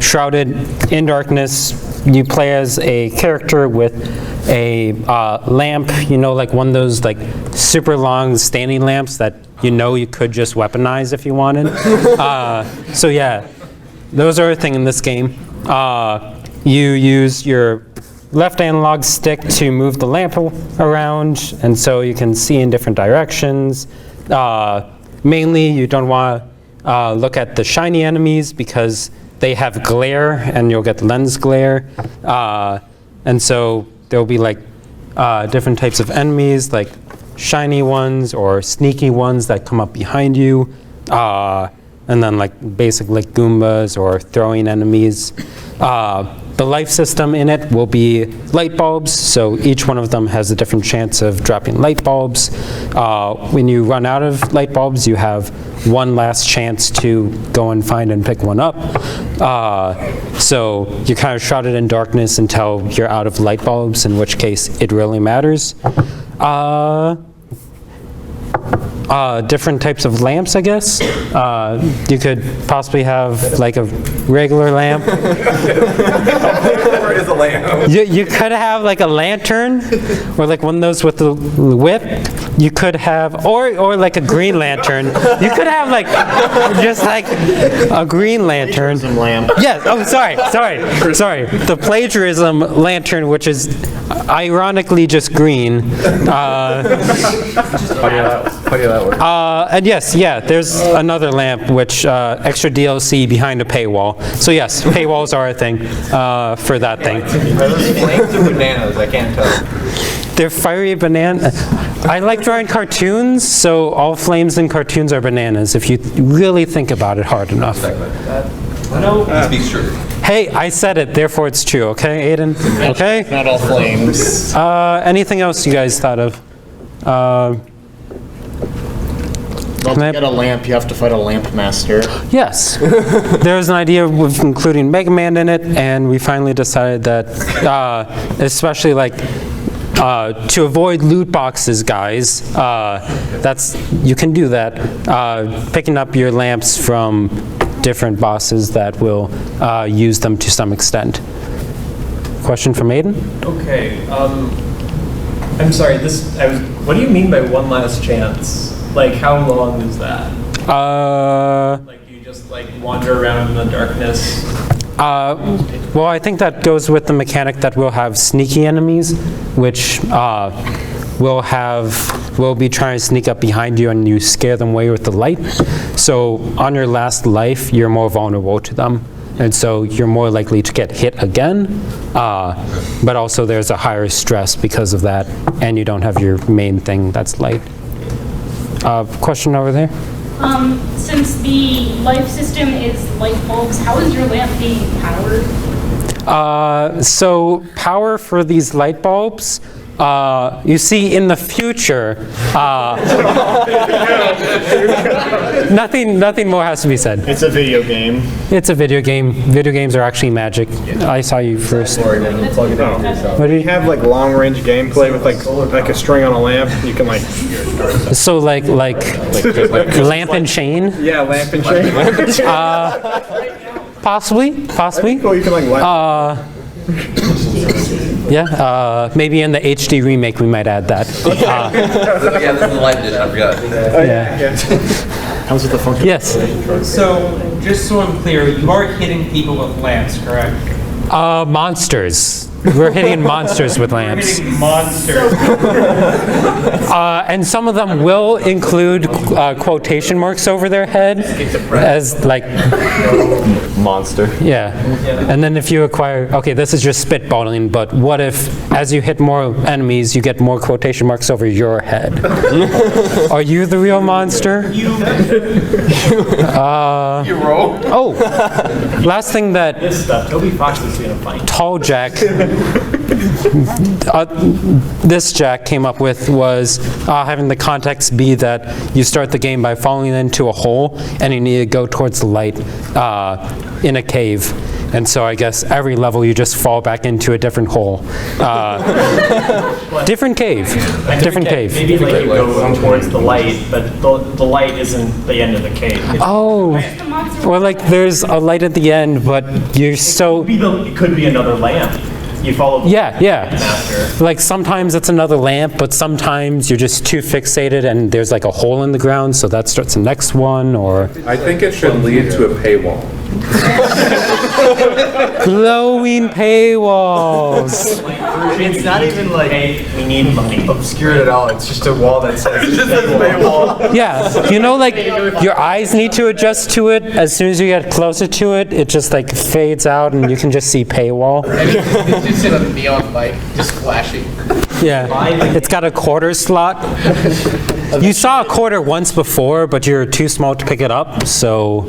G: shrouded in darkness. You play as a character with a lamp, you know, like one of those like super long standing lamps that you could just weaponize if you wanted. So yeah, those are a thing in this game. You use your left analog stick to move the lamp around, and so you can see in different directions. Mainly, you don't want to look at the shiny enemies because they have glare, and you'll get lens glare. And so there'll be like different types of enemies, like shiny ones or sneaky ones that come up behind you. And then like basic like Goombas or throwing enemies. The life system in it will be light bulbs, so each one of them has a different chance of dropping light bulbs. When you run out of light bulbs, you have one last chance to go and find and pick one up. So you're kind of shrouded in darkness until you're out of light bulbs, in which case it really matters. Different types of lamps, I guess. You could possibly have like a regular lamp.
L: Where is a lamp?
G: You could have like a lantern, or like one of those with the whip. You could have, or like a green lantern. You could have like, just like a green lantern.
C: lamp.
G: Yes, oh, sorry. The plagiarism lantern, which is ironically just green.
L: How do that work?
G: And yes, yeah, there's another lamp, which extra DLC behind a paywall. So yes, paywalls are a thing for that thing.
L: Are those flames or bananas? I can't tell.
G: They're fiery banana. I like drawing cartoons, so all flames in cartoons are bananas, if you really think about it hard enough.
L: Speaks true.
G: Hey, I said it, therefore it's true, okay, Aiden? Okay?
C: Not all flames.
G: Anything else you guys thought of?
C: Well, to get a lamp, you have to fight a lamp master.
G: Yes. There's an idea of including Mega Man in it, and we finally decided that, especially like, to avoid loot boxes, guys, you can do that. Picking up your lamps from different bosses that will use them to some extent. Question from Aiden?
E: Okay, I'm sorry, what do you mean by one last chance? Like, how long is that? Like, do you just, like, wander around in the darkness?
G: Well, I think that goes with the mechanic that we'll have sneaky enemies, which will be trying to sneak up behind you and you scare them away with the light. So on your last life, you're more vulnerable to them. And so you're more likely to get hit again, but also there's a higher stress because of that, and you don't have your main thing that's light. Question over there?
I: Since the life system is light bulbs, how is your lamp being powered?
G: So power for these light bulbs You see, in the future, nothing more has to be said.
F: It's a video game.
G: It's a video game. Video games are actually magic. I saw you first.
F: What do you have like long range gameplay with like a string on a lamp? You can like.
G: So like lamp and chain?
F: Yeah, lamp and chain.
G: Possibly.
F: Cool, you can like light.
G: Yeah, maybe in the HD remake we might add that.
L: Yeah, this is the light edition, I forgot.
F: How's it the function?
G: Yes.
H: So, just so I'm clear, you are hitting people with lamps, correct?
G: Monsters. We're hitting monsters with lamps.
H: You're hitting monsters.
G: And some of them will include quotation marks over their head as like
L: Monster.
G: yeah. And then if you acquire, okay, this is just spitballing, but what if as you hit more enemies, you get more quotation marks over your head? Are you the real monster?
H: You
L: roll.
G: Oh, last thing that
E: This stuff, Toby Fox is gonna fight.
G: Tall Jack, this Jack came up with was having the context be that you start the game by falling into a hole and you need to go towards the light in a cave. And so I guess every level you just fall back into a different hole. Different cave. Different cave.
E: Maybe like you go towards the light, but the light isn't the end of the cave.
G: Oh, or like there's a light at the end, but you're so...
E: It could be another lamp. You follow the
G: Yeah.
E: master.
G: Like sometimes it's another lamp, but sometimes you're just too fixated and there's like a hole in the ground, so that starts the next one, or...
M: I think it should lead to a paywall.
G: Glowing paywalls.
L: It's not even like
E: We need money.
L: obscured at all. It's just a wall that says it's just a paywall.
G: Yeah, you know, like your eyes need to adjust to it. As soon as you get closer to it, it just like fades out and you can just see paywall.
L: It's just in a neon light, just flashing.
G: Yeah, it's got a quarter slot. You saw a quarter once before, but you're too small to pick it up, so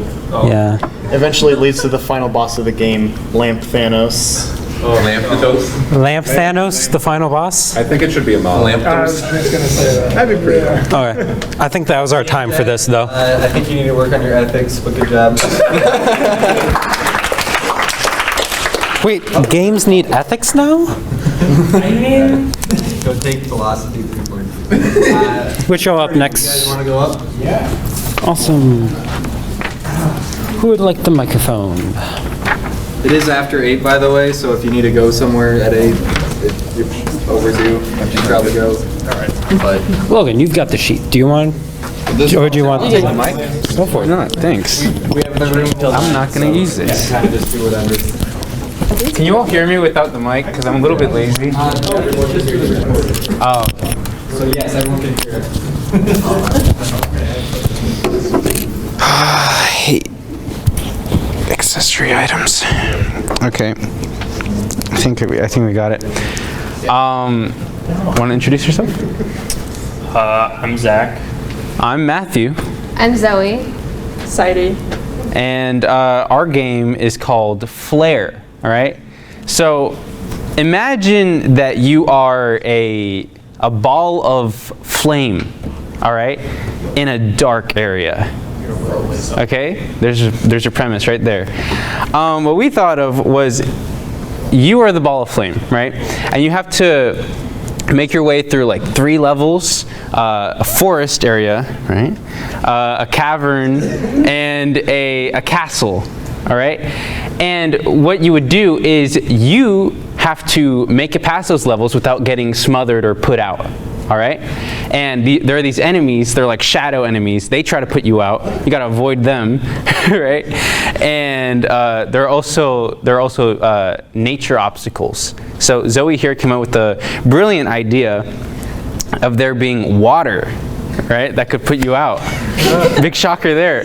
G: yeah.
F: Eventually it leads to the final boss of the game, Lamp Thanos.
M: Oh, Lamptos.
G: Lamp Thanos, the final boss?
M: I think it should be a model. Lamptos.
F: That'd be pretty cool.
G: Okay, I think that was our time for this, though.
A: I think you need to work on your ethics, but good job.
G: Wait, games need ethics now?
A: Go take philosophy 3.0.
G: Which show up next?
A: You guys want to go up?
G: Awesome. Who would like the microphone?
A: It is after 8, by the way, so if you need to go somewhere at 8, you're overdue. You should probably go. But
G: Logan, you've got the sheet. Do you want? Or do you want?
A: take the mic.
G: Go for it.
N: No, thanks.
A: We have the room till
N: I'm not going to use this.
A: kind of just do whatever.
N: Can you all hear me without the mic? Because I'm a little bit lazy. Oh, okay.
A: So yes, everyone can hear it.
N: I hate accessory items. Okay. I think we got it. Want to introduce yourself?
E: I'm Zach.
N: I'm Matthew.
J: I'm Zoe.
D: Sadie.
N: And our game is called Flare, all right? So imagine that you are a ball of flame, all right, in a dark area. Okay, there's your premise right there. What we thought of was you are the ball of flame, right? And you have to make your way through like 3 levels, a forest area, right? A cavern, and a castle, all right? And what you would do is you have to make it past those levels without getting smothered or put out, all right? And there are these enemies, they're like shadow enemies. They try to put you out. You gotta avoid them, right? And there are also nature obstacles. So Zoe here came up with the brilliant idea of there being water, right, that could put you out. Big shocker there.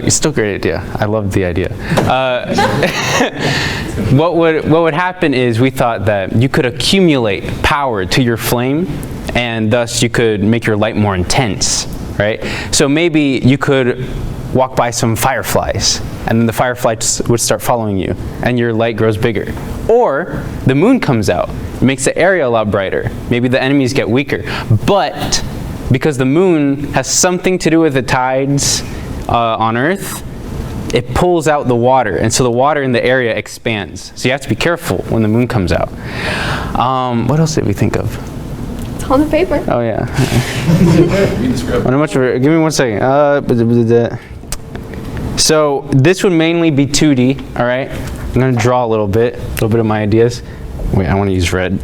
N: It's still a great idea. I love the idea. What would happen is we thought that you could accumulate power to your flame, and thus you could make your light more intense, right? So maybe you could walk by some fireflies, and then the fireflies would start following you, and your light grows bigger. Or the moon comes out, it makes the area a lot brighter. Maybe the enemies get weaker. But because the moon has something to do with the tides on Earth, it pulls out the water, and so the water in the area expands. So you have to be careful when the moon comes out. What else did we think of?
K: It's on the paper.
N: Oh yeah. Give me 1 second. So this would mainly be 2D. All right. I'm gonna draw a little bit of my ideas. Wait, I want to use red.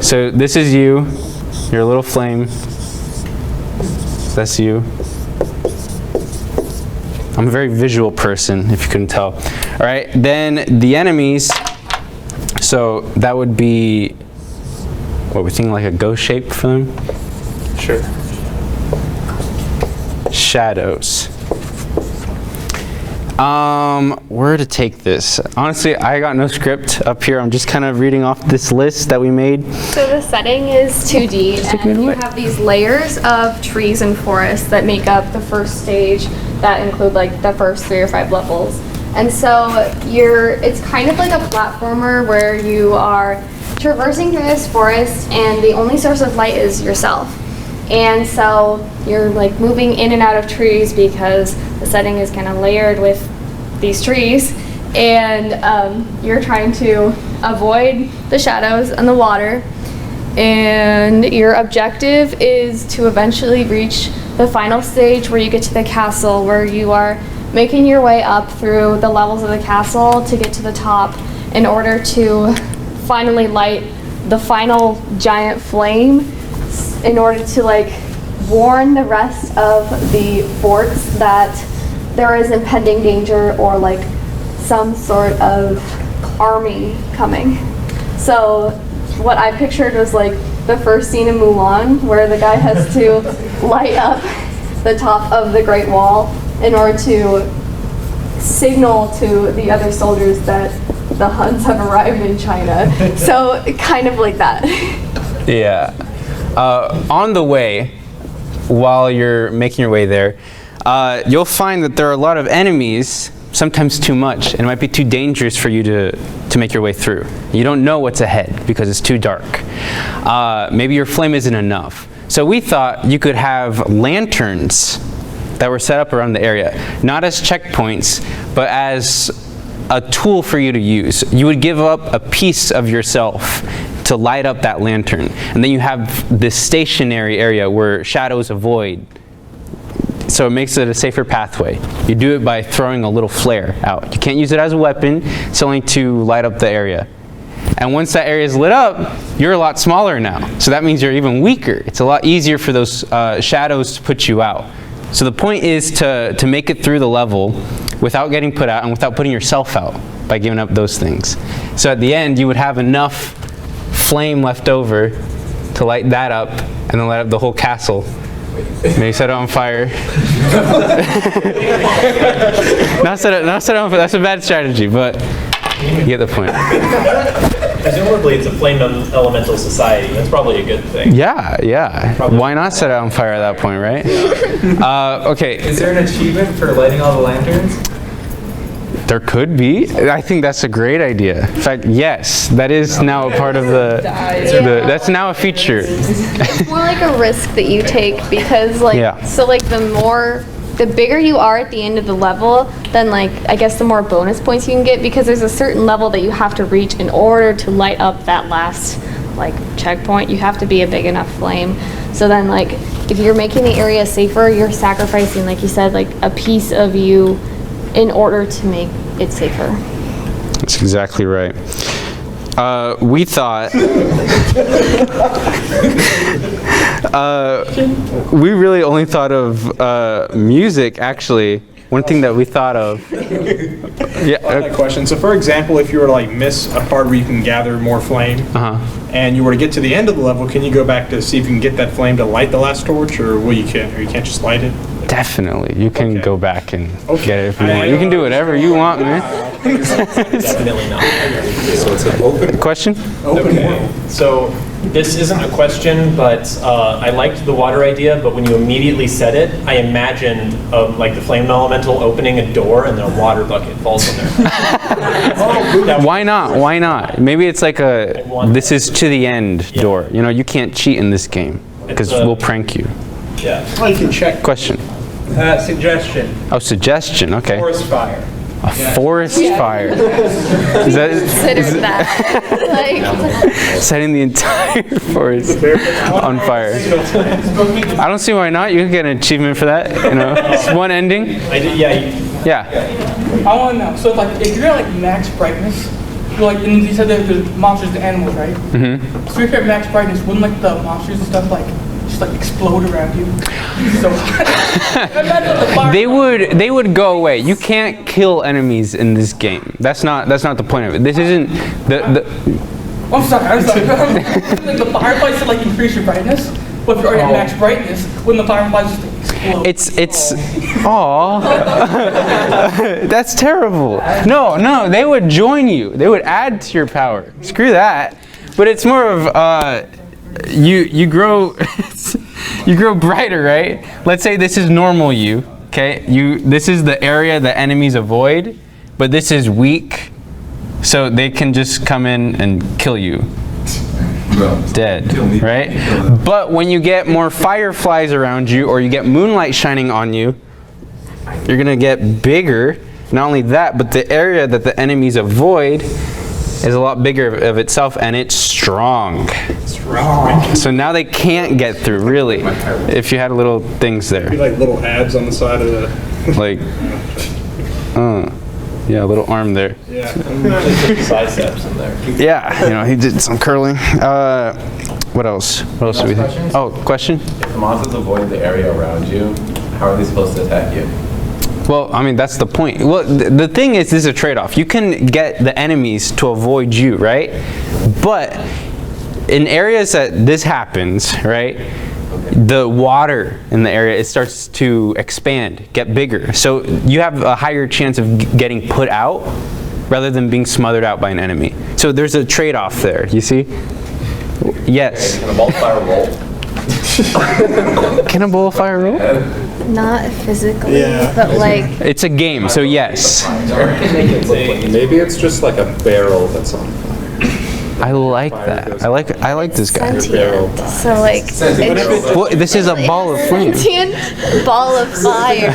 N: So this is you. You're a little flame. That's you. I'm a very visual person, if you couldn't tell. All right, then the enemies, so that would be, what, we're thinking like a ghost shape for them?
E: Sure.
N: Shadows. Where to take this? Honestly, I got no script up here. I'm just kind of reading off this list that we made.
K: So the setting is 2D, and you have these layers of trees and forests that make up the first stage that include like the first 3 or 5 levels. And so it's kind of like a platformer where you are traversing through this forest, and the only source of light is yourself. And so you're like moving in and out of trees because the setting is kind of layered with these trees, and you're trying to avoid the shadows and the water, and your objective is to eventually reach the final stage where you get to the castle, where you are making your way up through the levels of the castle to get to the top in order to finally light the final giant flame, in order to like warn the rest of the forts that there is impending danger or like some sort of army coming. So what I pictured was like the first scene in Mulan, where the guy has to light up the top of the Great Wall in order to signal to the other soldiers that the Huns have arrived in China. So kind of like that.
N: Yeah. On the way, while you're making your way there, you'll find that there are a lot of enemies, sometimes too much, and it might be too dangerous for you to make your way through. You don't know what's ahead because it's too dark. Maybe your flame isn't enough. So we thought you could have lanterns that were set up around the area, not as checkpoints, but as a tool for you to use. You would give up a piece of yourself to light up that lantern, and then you have this stationary area where shadows avoid. So it makes it a safer pathway. You do it by throwing a little flare out. You can't use it as a weapon, it's only to light up the area. And once that area is lit up, you're a lot smaller now. So that means you're even weaker. It's a lot easier for those shadows to put you out. So the point is to make it through the level without getting put out and without putting yourself out by giving up those things. So at the end, you would have enough flame left over to light that up and then light up the whole castle. Maybe set it on fire. not set it on fire. That's a bad strategy, but you get the point.
E: Presumably it's a flame elemental society. That's probably a good thing.
N: Yeah, yeah. Why not set it on fire at that point, right? Okay.
L: Is there an achievement for lighting all the lanterns?
N: There could be. I think that's a great idea. In fact, yes, that is now a part of that's now a feature.
K: It's more like a risk that you take because like, so like the bigger you are at the end of the level, then like, I guess the more bonus points you can get, because there's a certain level that you have to reach in order to light up that last like checkpoint. You have to be a big enough flame. So then like, if you're making the area safer, you're sacrificing, like you said, like a piece of you in order to make it safer.
N: That's exactly right. We thought, we really only thought of music, actually. One thing that we thought of.
O: Yeah. I have a question. So, for example, if you were to like miss a part where you can gather more flame, and you were to get to the end of the level, can you go back to see if you can get that flame to light the last torch, or you can't just light it?
N: Definitely, you can go back and get it if you want. You can do whatever you want, man.
E: Definitely not.
L: So it's an open
N: question.
O: Okay.
L: So
E: This isn't a question, but I liked the water idea, but when you immediately said it, I imagined like the flame elemental opening a door and then a water bucket falls in there.
N: Why not? Why not? Maybe it's like a this is to the end door. You know, you can't cheat in this game because we'll prank you.
E: Yeah.
O: Well, you can check.
N: Question.
H: Suggestion.
N: Oh, suggestion. Okay.
H: Forest fire.
N: A forest fire. Is that,
K: Consider that. Like,
N: setting the entire forest on fire. I don't see why not. You can get an achievement for that. You know, it's one ending. Yeah.
P: I want to know. So, like, if you're at like max brightness, like, and you said that there's monsters and animals, right?
N: Mm-hmm.
P: So if you're at max brightness, wouldn't like the monsters and stuff like just like explode around you? So
N: They would go away. You can't kill enemies in this game. That's not the point of it. This isn't the
P: I'm sorry. Like the fireflies to like increase your brightness, but if you're already at max brightness, wouldn't the fireflies just explode?
N: Aw. That's terrible. No, they would join you. They would add to your power. Screw that. But it's more of you grow you grow brighter, right? Let's say this is normal you, okay? This is the area that enemies avoid, but this is weak. So they can just come in and kill you. Dead, right? But when you get more fireflies around you or you get moonlight shining on you, you're gonna get bigger. Not only that, but the area that the enemies avoid is a lot bigger of itself, and it's strong. So now they can't get through, really, if you had little things there.
O: Be like little ads on the side of the...
N: Like, yeah, a little arm there.
O: Yeah.
E: Biceps in there.
N: Yeah, you know, he did some curling. What else? What else do we think? Oh, question?
L: If the monsters avoid the area around you, how are they supposed to attack you?
N: Well, I mean, that's the point. Well, the thing is, this is a trade-off. You can get the enemies to avoid you, right? But in areas that this happens, right, the water in the area, it starts to expand, get bigger. So you have a higher chance of getting put out rather than being smothered out by an enemy. So there's a trade-off there, you see? Yes.
L: Can a ball fire roll?
N: Can a ball of fire roll?
Q: Not physically, but like...
N: It's a game, so yes.
M: Maybe it's just like a barrel that's on fire.
N: I like that. I like this guy.
Q: Sentient. So like...
N: Well, this is a ball of flame.
Q: Sentient ball of fire.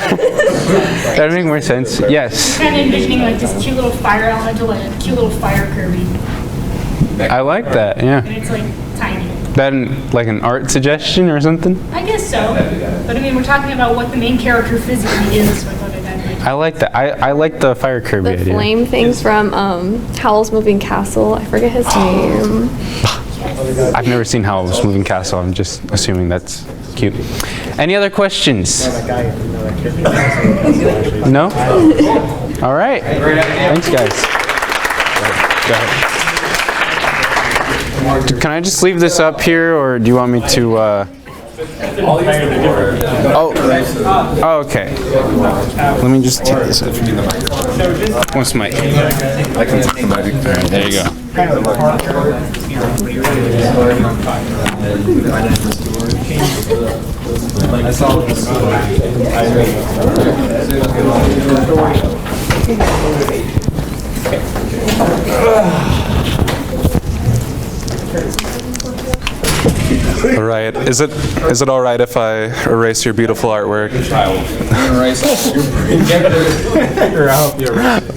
N: That would make more sense. Yes.
I: Kind of envisioning like this cute little fire elemental, like a cute little fire Kirby.
N: I like that, yeah.
I: And it's like tiny.
N: That like an art suggestion or something?
I: I guess so. But I mean, we're talking about what the main character physically is, so I thought I'd add like...
N: I like that. I like the fire Kirby
Q: The
N: idea.
Q: flame things from Howl's Moving Castle. I forget his name.
N: I've never seen Howl's Moving Castle. I'm just assuming that's cute. Any other questions? No? All right. Thanks, guys. Go ahead. Can I just leave this up here, or do you want me to? Oh, okay. Let me just take this up. What's my? There you go.
R: All right. Is it all right if I erase your beautiful artwork?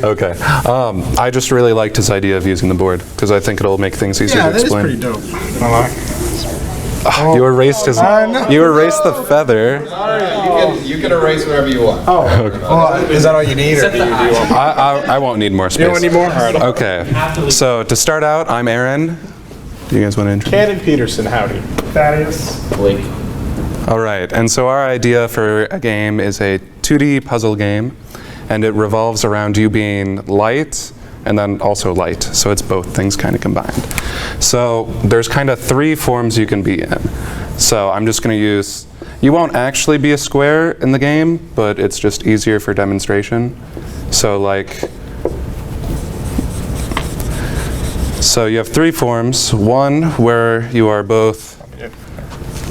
R: Okay. I just really liked his idea of using the board because I think it'll make things easier to explain.
O: Yeah, that is pretty dope. I like it.
R: You erased his. You erased the feather.
B: You can erase whatever you want.
O: Oh, well, is that all you need, or do you want more?
R: I won't need more space.
O: You don't need more? All right.
R: Okay. So to start out, I'm Aaron. Do you guys want to introduce?
O: Cannon Peterson, howdy. Thaddeus.
L: Blake.
R: All right, and so our idea for a game is a 2D puzzle game, and it revolves around you being light and then also light, so it's both things kind of combined. So there's kind of 3 forms you can be in. So I'm just going to use, you won't actually be a square in the game, but it's just easier for demonstration. So like, So you have three forms. One where you are both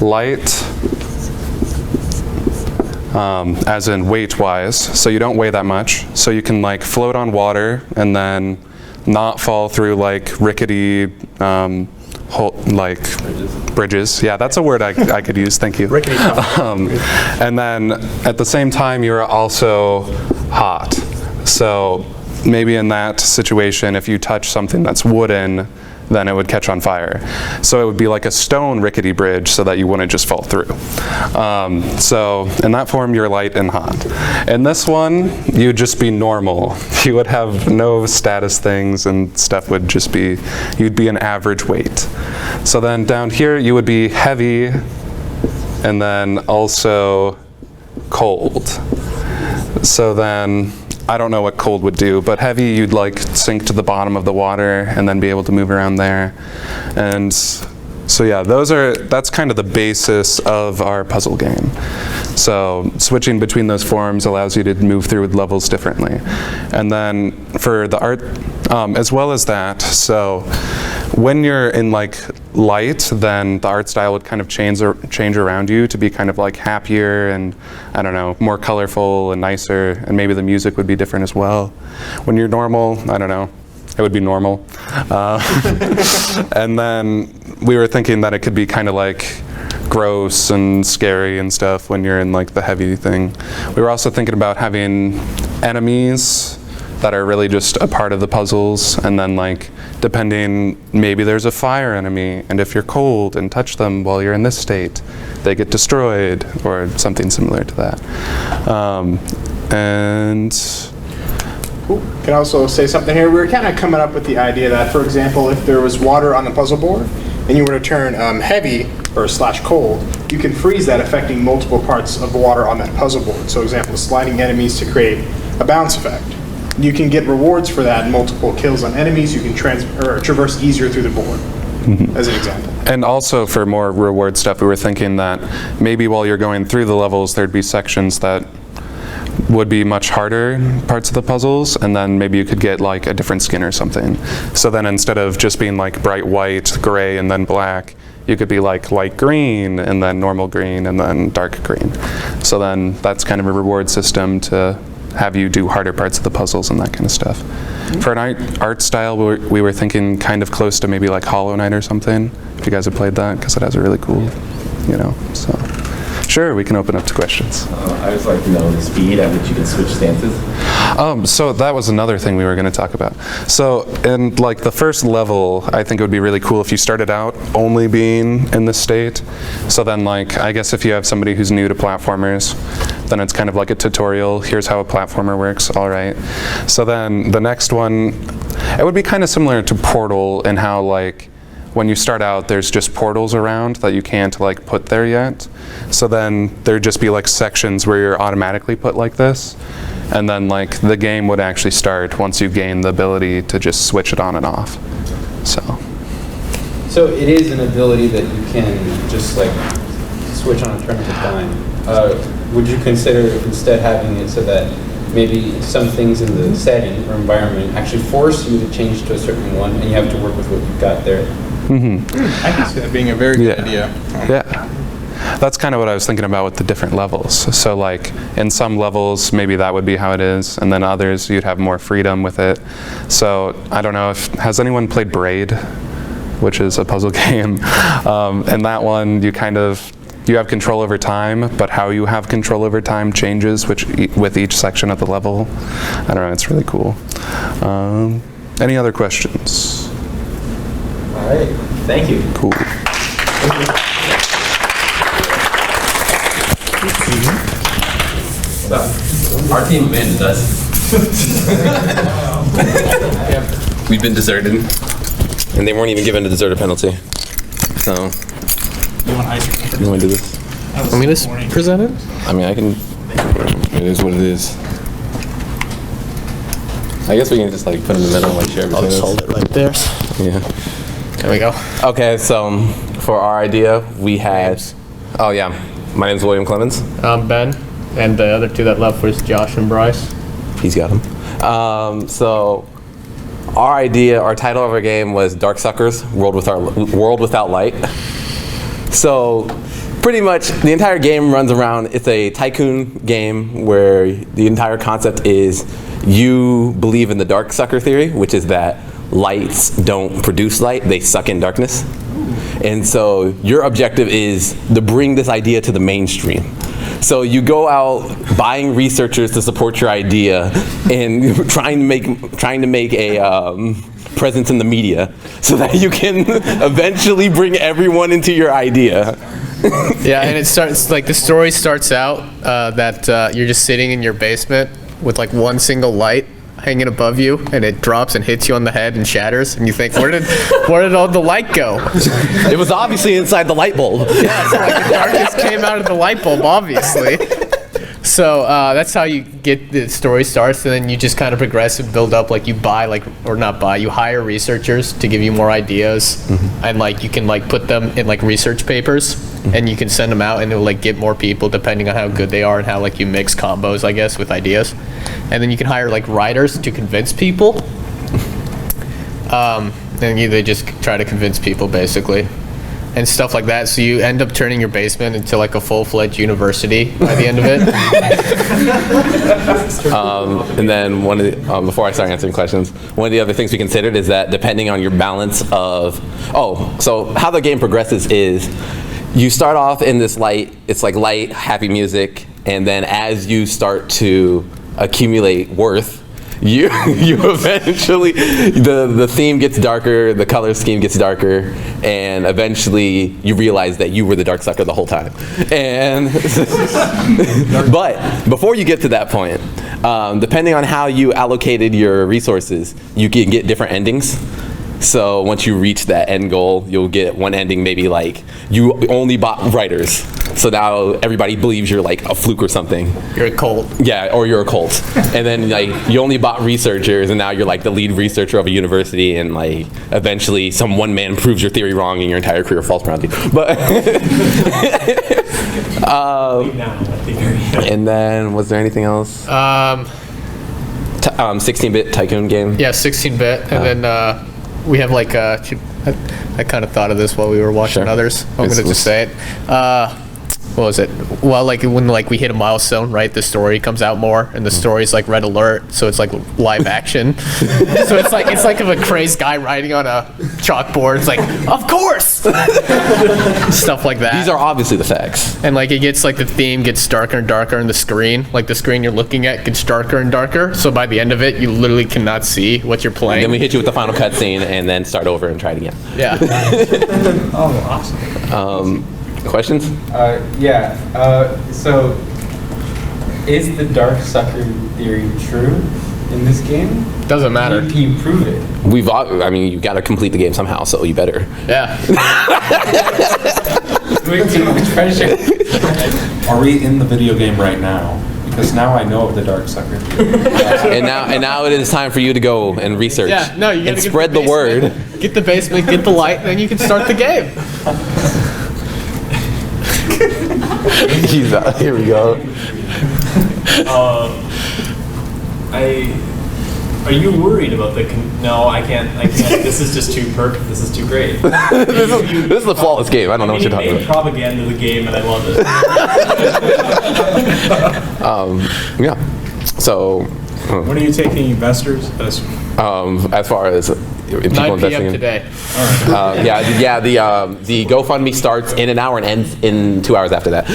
R: light, as in weight-wise, so you don't weigh that much. So you can like float on water and then not fall through like rickety, bridges. Yeah, that's a word I could use. Thank you.
O: Rickety.
R: And then at the same time, you're also hot. So maybe in that situation, if you touch something that's wooden, then it would catch on fire. So it would be like a stone rickety bridge so that you wouldn't just fall through. So in that form, you're light and hot. In this one, you'd just be normal. You would have no status things and stuff would just be, you'd be an average weight. So then down here, you would be heavy and then also cold. So then, I don't know what cold would do, but heavy, you'd like sink to the bottom of the water and then be able to move around there. And so yeah, that's kind of the basis of our puzzle game. So switching between those forms allows you to move through levels differently. And then for the art, as well as that, so when you're in like light, then the art style would kind of change around you to be kind of like happier and, I don't know, more colorful and nicer, and maybe the music would be different as well. When you're normal, I don't know, it would be normal. And then we were thinking that it could be kind of like gross and scary and stuff when you're in like the heavy thing. We were also thinking about having enemies that are really just a part of the puzzles, and then like depending, maybe there's a fire enemy, and if you're cold and touch them while you're in this state, they get destroyed, or something similar to that. And
O: Can I also say something here? We were kind of coming up with the idea that, for example, if there was water on the puzzle board and you were to turn heavy or / cold, you can freeze that, affecting multiple parts of water on that puzzle board. So, example, sliding enemies to create a bounce effect. You can get rewards for that, multiple kills on enemies. You can traverse easier through the board, as an example.
R: And also for more reward stuff, we were thinking that maybe while you're going through the levels, there'd be sections that would be much harder parts of the puzzles, and then maybe you could get like a different skin or something. So then instead of just being like bright white, gray, and then black, you could be like light green, and then normal green, and then dark green. So then that's kind of a reward system to have you do harder parts of the puzzles and that kind of stuff. For an art style, we were thinking kind of close to maybe like Hollow Knight or something, if you guys have played that, because it has a really cool, so. Sure, we can open up to questions.
L: I just like to know the speed at which you can switch stances.
R: So that was another thing we were going to talk about. So in like the first level, I think it would be really cool if you started out only being in this state. So then like, I guess if you have somebody who's new to platformers, then it's kind of like a tutorial. Here's how a platformer works, all right. So then the next one, it would be kind of similar to Portal in how like, when you start out, there's just portals around that you can't like put there yet. So then there'd just be like sections where you're automatically put like this. And then like the game would actually start once you gain the ability to just switch it on and off.
S: So it is an ability that you can just like switch on and turn at a time. Would you consider instead having it so that maybe some things in the setting or environment actually force you to change to a certain one, and you have to work with what you've got there?
O: I can see that being a very good idea.
R: Yeah. That's kind of what I was thinking about with the different levels. So like in some levels, maybe that would be how it is, and then others you'd have more freedom with it. So I don't know has anyone played Braid, which is a puzzle game? In that one, you have control over time, but how you have control over time changes with each section of the level. I don't know, it's really cool. Any other questions?
S: All right, thank you.
R: Cool.
L: Our team abandoned us. We've been deserted, and they weren't even given a deserter penalty. So,
O: You want ice cream?
L: you want to do this?
O: Want me to present it?
L: I mean, I can. It is what it is. I guess we can just like put it in the middle and like share between us.
T: I'll just hold it right there.
L: Yeah.
T: There we go.
L: Okay, so for our idea, we had. Oh yeah, my name's William Clemens.
T: I'm Ben, and the other two that left was Josh and Bryce.
L: He's got him. So our title of our game was Dark Suckers, World Without Light. So pretty much the entire game runs around, it's a tycoon game where the entire concept is you believe in the dark sucker theory, which is that lights don't produce light, they suck in darkness. And so your objective is to bring this idea to the mainstream. So you go out buying researchers to support your idea and trying to make a presence in the media so that you can eventually bring everyone into your idea.
T: Yeah, and it starts, like, the story starts out that you're just sitting in your basement with like one single light hanging above you, and it drops and hits you on the head and shatters, and you think, where did all the light go?
L: It was obviously inside the light bulb.
T: Yeah, so like the darkness came out of the light bulb, obviously. So that's how you get the story starts, and then you just kind of progress and build up. Like you you hire researchers to give you more ideas, and like you can like put them in like research papers, and you can send them out, and it'll like get more people depending on how good they are and how like you mix combos, I guess, with ideas. And then you can hire like writers to convince people. And they just try to convince people basically. And stuff like that, so you end up turning your basement into like a full-fledged university by the end of it.
L: And then before I start answering questions, one of the other things we considered is that depending on your balance of, so how the game progresses is you start off in this light, it's like light, happy music, and then as you start to accumulate worth, you eventually, the theme gets darker, the color scheme gets darker, and eventually you realize that you were the dark sucker the whole time. And but before you get to that point, depending on how you allocated your resources, you can get different endings. So once you reach that end goal, you'll get one ending, maybe like you only bought writers. So now everybody believes you're like a fluke or something.
T: You're a cult.
L: Yeah, or you're a cult. And then like you only bought researchers, and now you're like the lead researcher of a university, and like eventually some one man proves your theory wrong and your entire career falls around you. But and then was there anything else? 16-bit tycoon game.
T: Yeah, 16-bit, and then we have like I kind of thought of this while we were watching others. I'm gonna just say it. What was it? Well, like when like we hit a milestone, right? The story comes out more, and the story's like red alert, so it's like live action. So it's like of a crazed guy writing on a chalkboard. It's like, of course, stuff like that.
L: These are obviously the facts.
T: And like it gets like the theme gets darker and darker on the screen. Like the screen you're looking at gets darker and darker. So by the end of it, you literally cannot see what you're playing.
L: And then we hit you with the final cutscene, and then start over and try it again.
T: Yeah.
H: Oh, awesome.
L: Questions?
S: So, is the dark sucker theory true in this game?
T: Doesn't matter.
S: Can you prove it?
L: I mean, you got to complete the game somehow, so you better.
T: Yeah.
S: Way too much pressure.
M: Are we in the video game right now? Because now I know of the dark sucker theory.
L: and now it is time for you to go and research.
T: Yeah. No, you gotta
L: and spread the word.
T: Get the basement, get the light, and then you can start the game.
L: He's out. Here we go.
E: Are you worried about the? No, I can't. This is just too perfect. This is too great.
L: This is a flawless game. I don't know what you're talking
E: about. You made propaganda of the game, and I love it.
L: Yeah. So.
O: When are you taking investors?
L: As far as people
T: 9
L: investing
T: p.m.
L: in
T: today.
L: The GoFundMe starts in an hour and ends in 2 hours after that.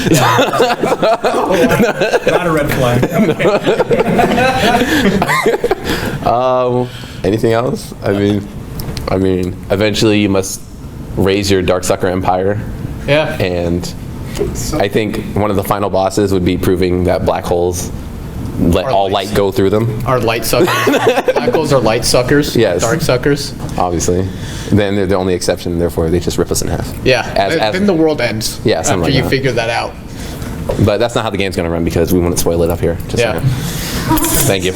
O: Not a red
L: flag. Anything else? I mean, eventually you must raise your dark sucker empire.
T: Yeah.
L: And I think one of the final bosses would be proving that black holes let all light go through them.
T: Are light suckers. Black holes are light suckers.
L: Yes.
T: Dark suckers.
L: Obviously. Then they're the only exception, therefore they just rip us in half.
T: Yeah. Then the world ends.
L: Yeah,
T: after
L: like
T: you
L: that.
T: figure that out.
L: But that's not how the game's going to run because we wouldn't spoil it up here. Just
T: yeah.
L: Thank you.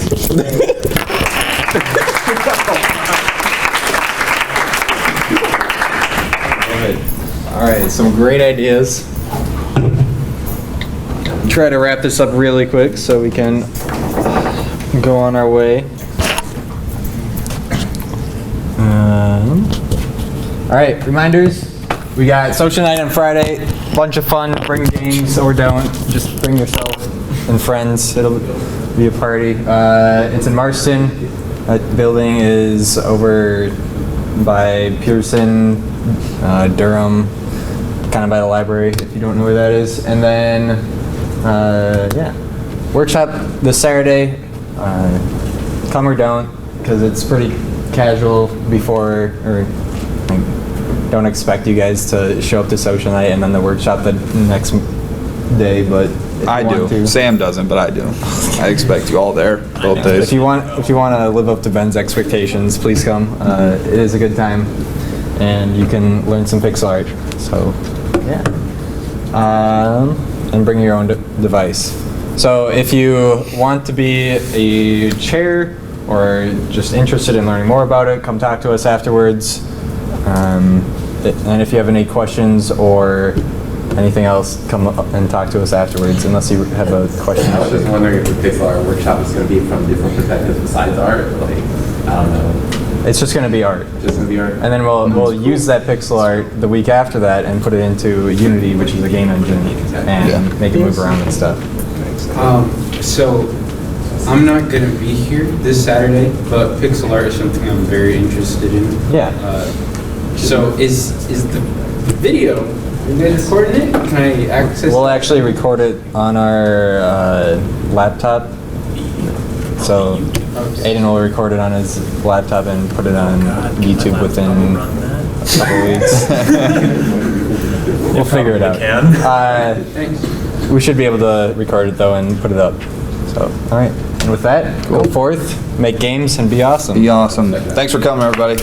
A: All right, some great ideas. Try to wrap this up really quick so we can go on our way. All right, reminders. We got social night on Friday. Bunch of fun. Bring games or don't. Just bring yourself and friends. It'll be a party. It's in Marston. That building is over by Pearson, Durham, kind of by the library, if you don't know where that is. And then, yeah, workshop this Saturday. Come or don't, because it's pretty casual before, or like, don't expect you guys to show up to social night and then the workshop the next day, but if
B: I
A: you want
B: do.
A: to.
B: Sam doesn't, but I do. I expect you all there both days.
A: If you want to live up to Ben's expectations, please come. It is a good time, and you can learn some pixel art. So, yeah. And bring your own device. So if you want to be a chair or just interested in learning more about it, come talk to us afterwards. And if you have any questions or anything else, come up and talk to us afterwards, unless you have a question.
L: I was just wondering if the pixel art workshop is going to be from different perspectives besides art. Like, I don't know.
A: It's just going to be art.
L: Just going to be art.
A: And then we'll use that pixel art the week after that and put it into Unity, which is a game engine, and make it move around and stuff.
S: So I'm not gonna be here this Saturday, but pixel art is something I'm very interested in.
A: Yeah.
S: So is the video? Are you guys recording it? Can I access?
A: We'll actually record it on our laptop. So Aiden will record it on his laptop and put it on YouTube within a couple weeks. We'll figure it out. We should be able to record it though and put it up. So, all right. And with that, go forth, make games, and be awesome.
B: Be awesome. Thanks for coming, everybody.